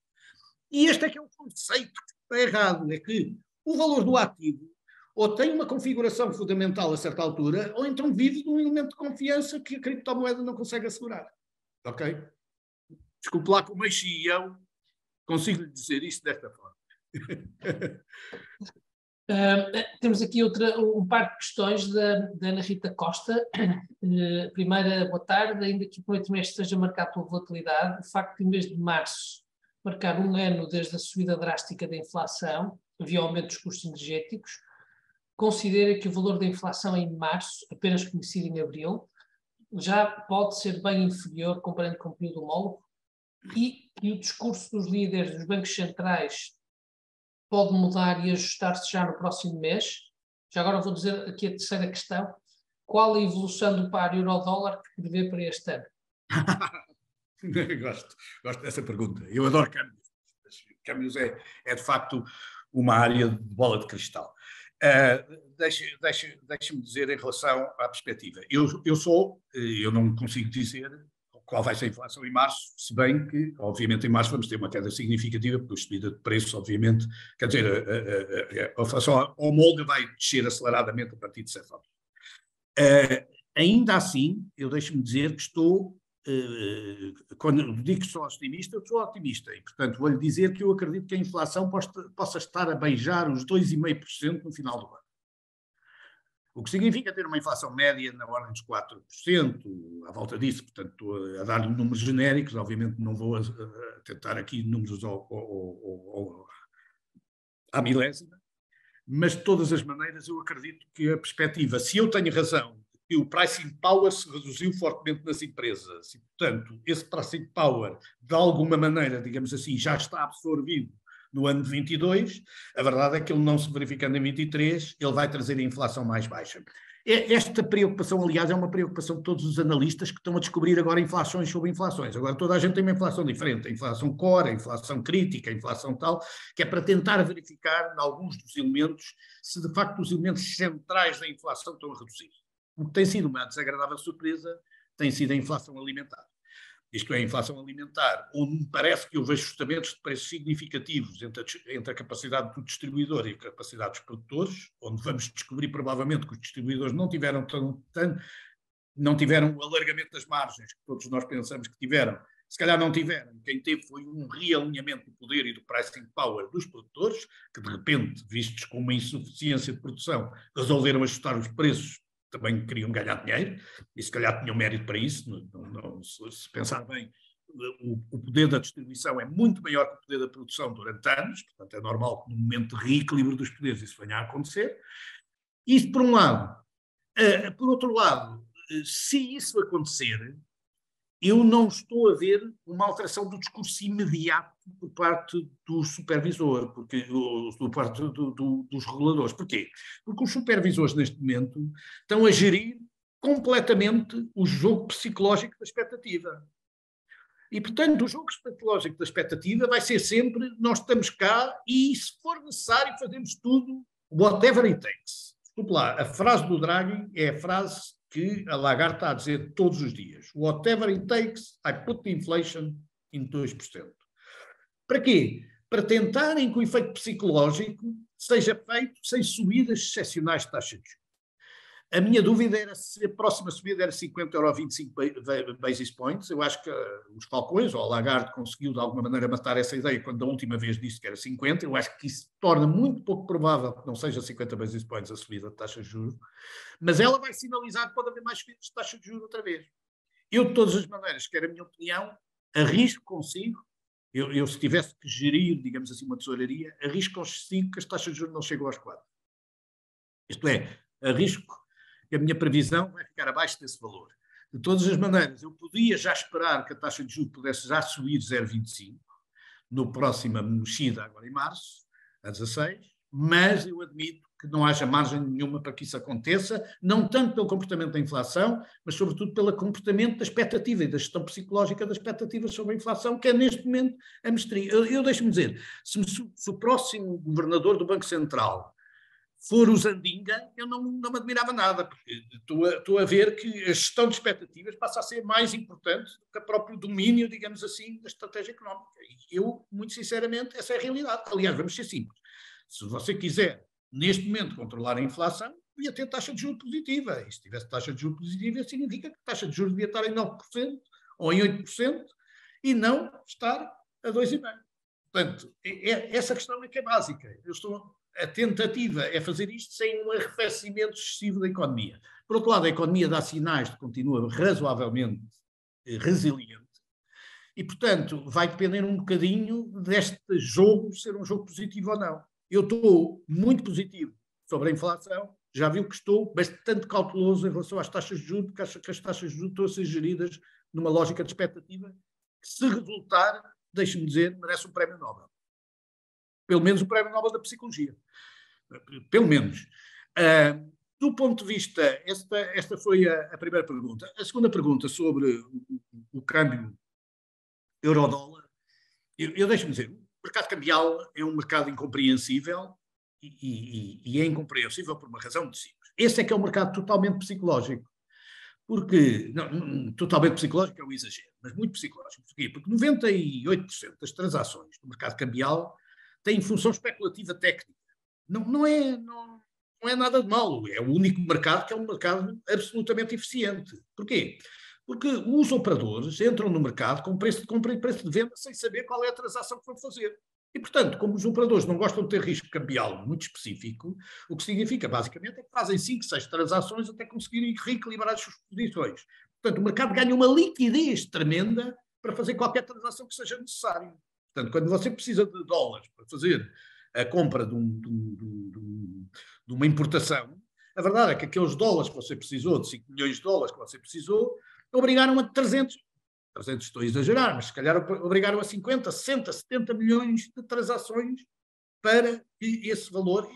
E este é que é o conceito que está errado, é que o valor do ativo ou tem uma configuração fundamental a certa altura, ou então vive de um elemento de confiança que a criptomoeda não consegue assegurar. Ok? Desculpe lá como CEO, consigo lhe dizer isto desta forma. Temos aqui um par de questões da Ana Rita Costa. Primeira, boa tarde. Ainda que o primeiro trimestre esteja marcado pela volatilidade, o facto de, em mês de março, marcar um ano desde a subida drástica da inflação, via aumento dos custos energéticos, considera que o valor da inflação em março, apenas conhecido em abril, já pode ser bem inferior comparando com o período homólogo, e que o discurso dos líderes dos bancos centrais pode mudar e ajustar-se já no próximo mês. Já agora vou dizer aqui a terceira questão. Qual a evolução do par euro-dólar que prevê para este ano? Gosto dessa pergunta. Eu adoro câmbios. Câmbios é de facto uma área de bola de cristal. Deixe-me dizer em relação à perspectiva. Eu não consigo dizer qual vai ser a inflação em março, se bem que, obviamente, em março vamos ter uma queda significativa, porque a subida de preços, obviamente, quer dizer, a inflação homóloga vai descer aceleradamente a partir de certa altura. Ainda assim, eu deixo-me dizer que quando digo que sou otimista, eu sou otimista, e, portanto, vou-lhe dizer que eu acredito que a inflação possa estar a beijar os 2,5% no final do ano. O que significa ter uma inflação média na ordem dos 4%, à volta disso. Portanto, estou a dar números genéricos, obviamente não vou tentar aqui números à milésima, mas de todas as maneiras eu acredito que a perspectiva, se eu tenho razão, que o pricing power se reduziu fortemente nas empresas e, portanto, esse pricing power, de alguma maneira, digamos assim, já está absorvido no ano de 22, a verdade é que ele não se verificando em 23, ele vai trazer a inflação mais baixa. Esta preocupação, aliás, é uma preocupação de todos os analistas que estão a descobrir agora inflações sobre inflações. Agora toda a gente tem uma inflação diferente, a inflação core, a inflação crítica, a inflação tal, que é para tentar verificar, em alguns dos elementos, se de facto os elementos centrais da inflação estão a reduzir. O que tem sido uma desagradável surpresa tem sido a inflação alimentar. Isto é, a inflação alimentar, onde me parece que houve ajustamentos de preços significativos entre a capacidade do distribuidor e a capacidade dos produtores, onde vamos descobrir provavelmente que os distribuidores não tiveram o alargamento das margens que todos nós pensamos que tiveram. Se calhar não tiveram. Quem teve foi um realinhamento do poder e do pricing power dos produtores, que de repente, vistos com uma insuficiência de produção, resolveram ajustar os preços, também queriam ganhar dinheiro, e se calhar tinham mérito para isso. Se pensar bem, o poder da distribuição é muito maior que o poder da produção durante anos, portanto é normal que no momento de reequilíbrio dos poderes isso venha a acontecer. Isso por um lado. Por outro lado, se isso acontecer, eu não estou a ver uma alteração do discurso imediato por parte do supervisor, por parte dos reguladores. Porquê? Porque os supervisores, neste momento, estão a gerir completamente o jogo psicológico da expectativa. E, portanto, o jogo psicológico da expectativa vai ser sempre: nós estamos cá e, se for necessário, fazemos tudo, whatever it takes. Desculpe lá, a frase do Draghi é a frase que a Lagarde está a dizer todos os dias. Whatever it takes, I put the inflation em 2%. Para quê? Para tentarem que o efeito psicológico seja feito sem subidas excepcionais de taxa de juros. A minha dúvida era se a próxima subida era 50 ou 25 basis points. Eu acho que os Falcões, ou a Lagarde, conseguiu de alguma maneira matar essa ideia quando da última vez disse que era 50. Eu acho que isso torna muito pouco provável que não seja 50 basis points a subida de taxa de juros, mas ela vai sinalizar que pode haver mais subidas de taxa de juros outra vez. Eu, de todas as maneiras, quero a minha opinião, arrisco consigo, eu se tivesse que gerir, digamos assim, uma tesouraria, arrisco consigo que as taxas de juros não chegam aos 4. Isto é, arrisco que a minha previsão vai ficar abaixo desse valor. De todas as maneiras, eu podia já esperar que a taxa de juros pudesse já subir 0,25 no próximo mexida, agora em março, a 16, mas eu admito que não haja margem nenhuma para que isso aconteça, não tanto pelo comportamento da inflação, mas sobretudo pelo comportamento da expectativa e da gestão psicológica das expectativas sobre a inflação, que é neste momento a mestria. Eu deixo-me dizer, se o próximo governador do Banco Central for o Zandinga, eu não me admirava nada, porque estou a ver que a gestão de expectativas passa a ser mais importante do que o próprio domínio, digamos assim, da estratégia económica. E eu, muito sinceramente, essa é a realidade. Aliás, vamos ser simples. Se você quiser, neste momento, controlar a inflação, devia ter taxa de juros positiva. E se tivesse taxa de juros positiva, significa que a taxa de juros devia estar em 9% ou em 8% e não estar a 2,5%. Portanto, essa questão é que é básica. A tentativa é fazer isto sem um arrefecimento excessivo da economia. Por outro lado, a economia dá sinais de que continua razoavelmente resiliente e, portanto, vai depender um bocadinho deste jogo ser um jogo positivo ou não. Eu estou muito positivo sobre a inflação, já viu que estou bastante cauteloso em relação às taxas de juros, porque acho que as taxas de juros estão a ser geridas numa lógica de expectativa que, se resultar, deixe-me dizer, merece um prémio Nobel. Pelo menos o prémio Nobel da Psicologia. Pelo menos. Do ponto de vista, esta foi a primeira pergunta. A segunda pergunta sobre o câmbio euro-dólar. Eu deixo-me dizer, o mercado cambial é um mercado incompreensível e é incompreensível por uma razão muito simples. Esse é que é um mercado totalmente psicológico. Porque, não, totalmente psicológico é um exagero, mas muito psicológico. Porquê? Porque 98% das transações do mercado cambial têm função especulativa técnica. Não é nada de mal. É o único mercado que é um mercado absolutamente eficiente. Porquê? Porque os operadores entram no mercado com preço de compra e preço de venda sem saber qual é a transação que vão fazer. E, portanto, como os operadores não gostam de ter risco cambial muito específico, o que significa, basicamente, é que fazem 5, 6 transações até conseguirem reequilibrar as suas posições. Portanto, o mercado ganha uma liquidez tremenda para fazer qualquer transação que seja necessário. Portanto, quando você precisa de dólares para fazer a compra de uma importação, a verdade é que aqueles dólares que você precisou, de 5 milhões de dólares que você precisou, obrigaram a 300, estou a exagerar, mas se calhar obrigaram a 50, 60, 70 milhões de transações para que esse valor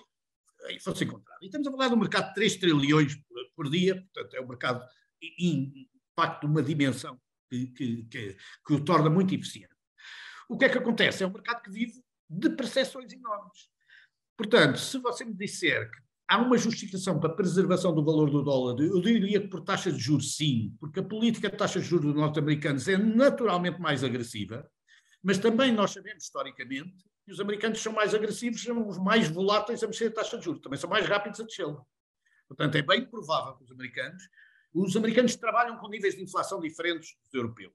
fosse encontrado. E estamos a falar de um mercado de 3 trilhões por dia, portanto é um mercado de facto de uma dimensão que o torna muito eficiente. O que é que acontece? É um mercado que vive de percepções enormes. Portanto, se você me disser que há uma justificação para a preservação do valor do dólar, eu diria que por taxa de juros sim, porque a política de taxa de juros dos norte-americanos é naturalmente mais agressiva, mas também nós sabemos historicamente que os americanos são mais agressivos, são os mais voláteis a mexer a taxa de juros, também são mais rápidos a descê-la. Portanto, é bem provável que os americanos trabalham com níveis de inflação diferentes dos europeus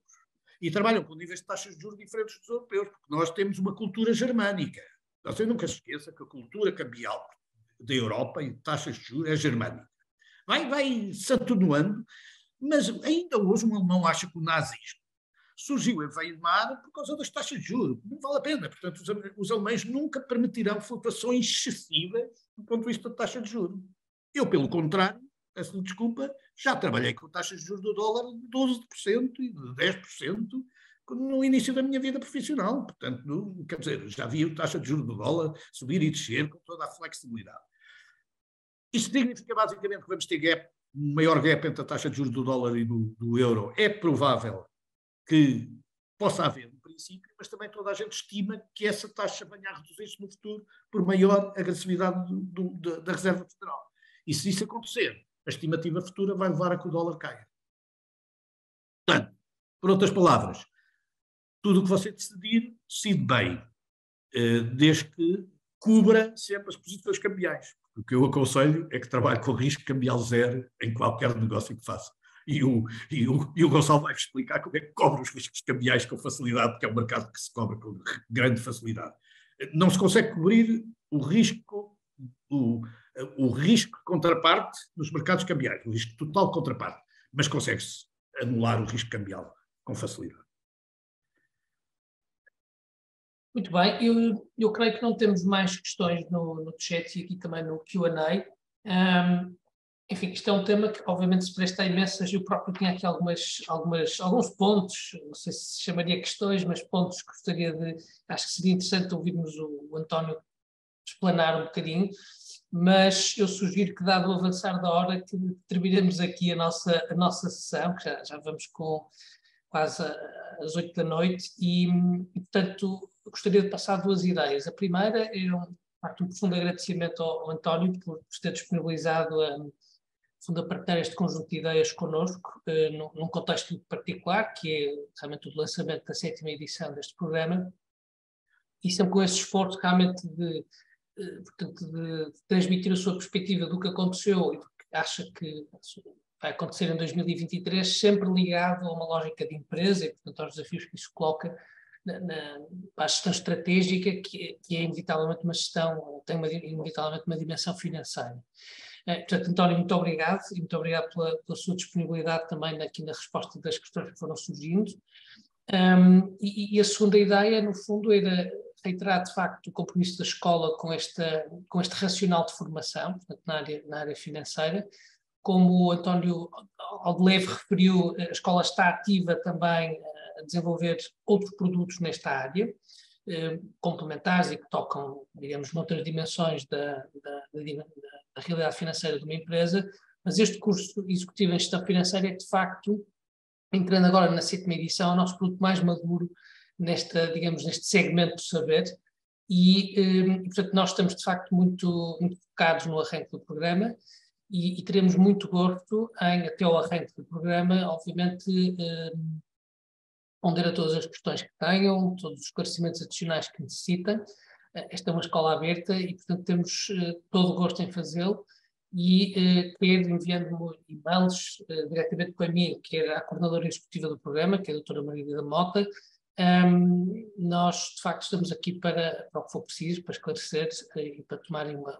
e trabalham com níveis de taxas de juros diferentes dos europeus, porque nós temos uma cultura germânica. Você nunca se esqueça que a cultura cambial da Europa e de taxas de juros é germânica. Vai se atenuando, mas ainda hoje um alemão acha que o nazismo surgiu em Weimar por causa das taxas de juros. Não vale a pena. Portanto, os alemães nunca permitirão flutuações excessivas do ponto de vista de taxa de juros. Eu, pelo contrário, peço desculpa, já trabalhei com taxas de juros do dólar de 12% e de 10% no início da minha vida profissional. Portanto, quer dizer, já vi a taxa de juros do dólar subir e descer com toda a flexibilidade. Isto significa basicamente que vamos ter um maior gap entre a taxa de juros do dólar e do euro. É provável que possa haver no princípio, mas também toda a gente estima que essa taxa venha a reduzir-se no futuro por maior agressividade da Reserva Federal. E se isso acontecer, a estimativa futura vai levar a que o dólar caia. Portanto, por outras palavras, tudo o que você decidir, decide bem, desde que cubra sempre as posições cambiais. O que eu aconselho é que trabalhe com risco cambial zero em qualquer negócio que faça. E o Gonçalo vai explicar como é que cobre os riscos cambiais com facilidade, porque é um mercado que se cobra com grande facilidade. Não se consegue cobrir o risco contraparte nos mercados cambiais, o risco total contraparte, mas consegue-se anular o risco cambial com facilidade. Muito bem, eu creio que não temos mais questões no chat e aqui também no Q&A. Enfim, isto é um tema que obviamente se presta a imensas, eu próprio tinha aqui alguns pontos, não sei se chamaria questões, mas pontos que gostaria acho que seria interessante ouvirmos o António explanar um bocadinho, mas eu sugiro que, dado o avançar da hora, que terminemos aqui a nossa sessão, que já vamos com quase às 8 da noite, e portanto gostaria de passar duas ideias. A primeira é um profundo agradecimento ao António por ter disponibilizado a partilhar este conjunto de ideias connosco, num contexto particular, que é realmente o lançamento da 7ª edição deste programa, e sempre com esse esforço realmente de transmitir a sua perspectiva do que aconteceu e do que acha que vai acontecer em 2023, sempre ligado a uma lógica de empresa e, portanto, aos desafios que isso coloca para a gestão estratégica, que é inevitavelmente uma gestão, tem inevitavelmente uma dimensão financeira. Portanto, António, muito obrigado, e muito obrigado pela sua disponibilidade também aqui na resposta das questões que foram surgindo. E a segunda ideia, no fundo, era reiterar, de facto, o compromisso da escola com este racional de formação, portanto, na área financeira. Como o António ao de leve referiu, a escola está ativa também a desenvolver outros produtos nesta área, complementares e que tocam, digamos, noutras dimensões da realidade financeira de uma empresa, mas este curso executivo em gestão financeira é, de facto, entrando agora na 7ª edição, o nosso produto mais maduro neste segmento do saber, e portanto nós estamos de facto muito focados no arranque do programa e teremos muito gosto em, até ao arranque do programa, obviamente, responder a todas as questões que tenham, todos os esclarecimentos adicionais que necessitem. Esta é uma escola aberta e, portanto, temos todo o gosto em fazê-lo, e quer enviando-me e-mails diretamente para mim, que é a coordenadora executiva do programa, que é a doutora Maria da Mota. Nós, de facto, estamos aqui para o que for preciso, para esclarecer e para tomarem uma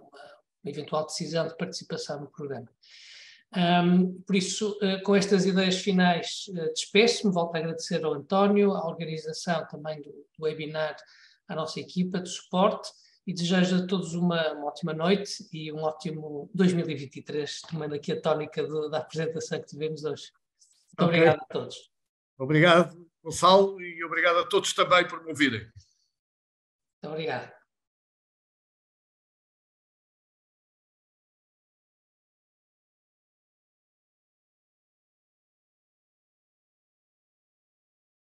eventual decisão de participação no programa. Por isso, com estas ideias finais, despeço-me, volto a agradecer ao António, à organização também do webinar, à nossa equipa de suporte, e desejo a todos uma ótima noite e um ótimo 2023, tomando aqui a tónica da apresentação que tivemos hoje. Muito obrigado a todos. Obrigado, Gonçalo, e obrigado a todos também por me ouvirem. Muito obrigado.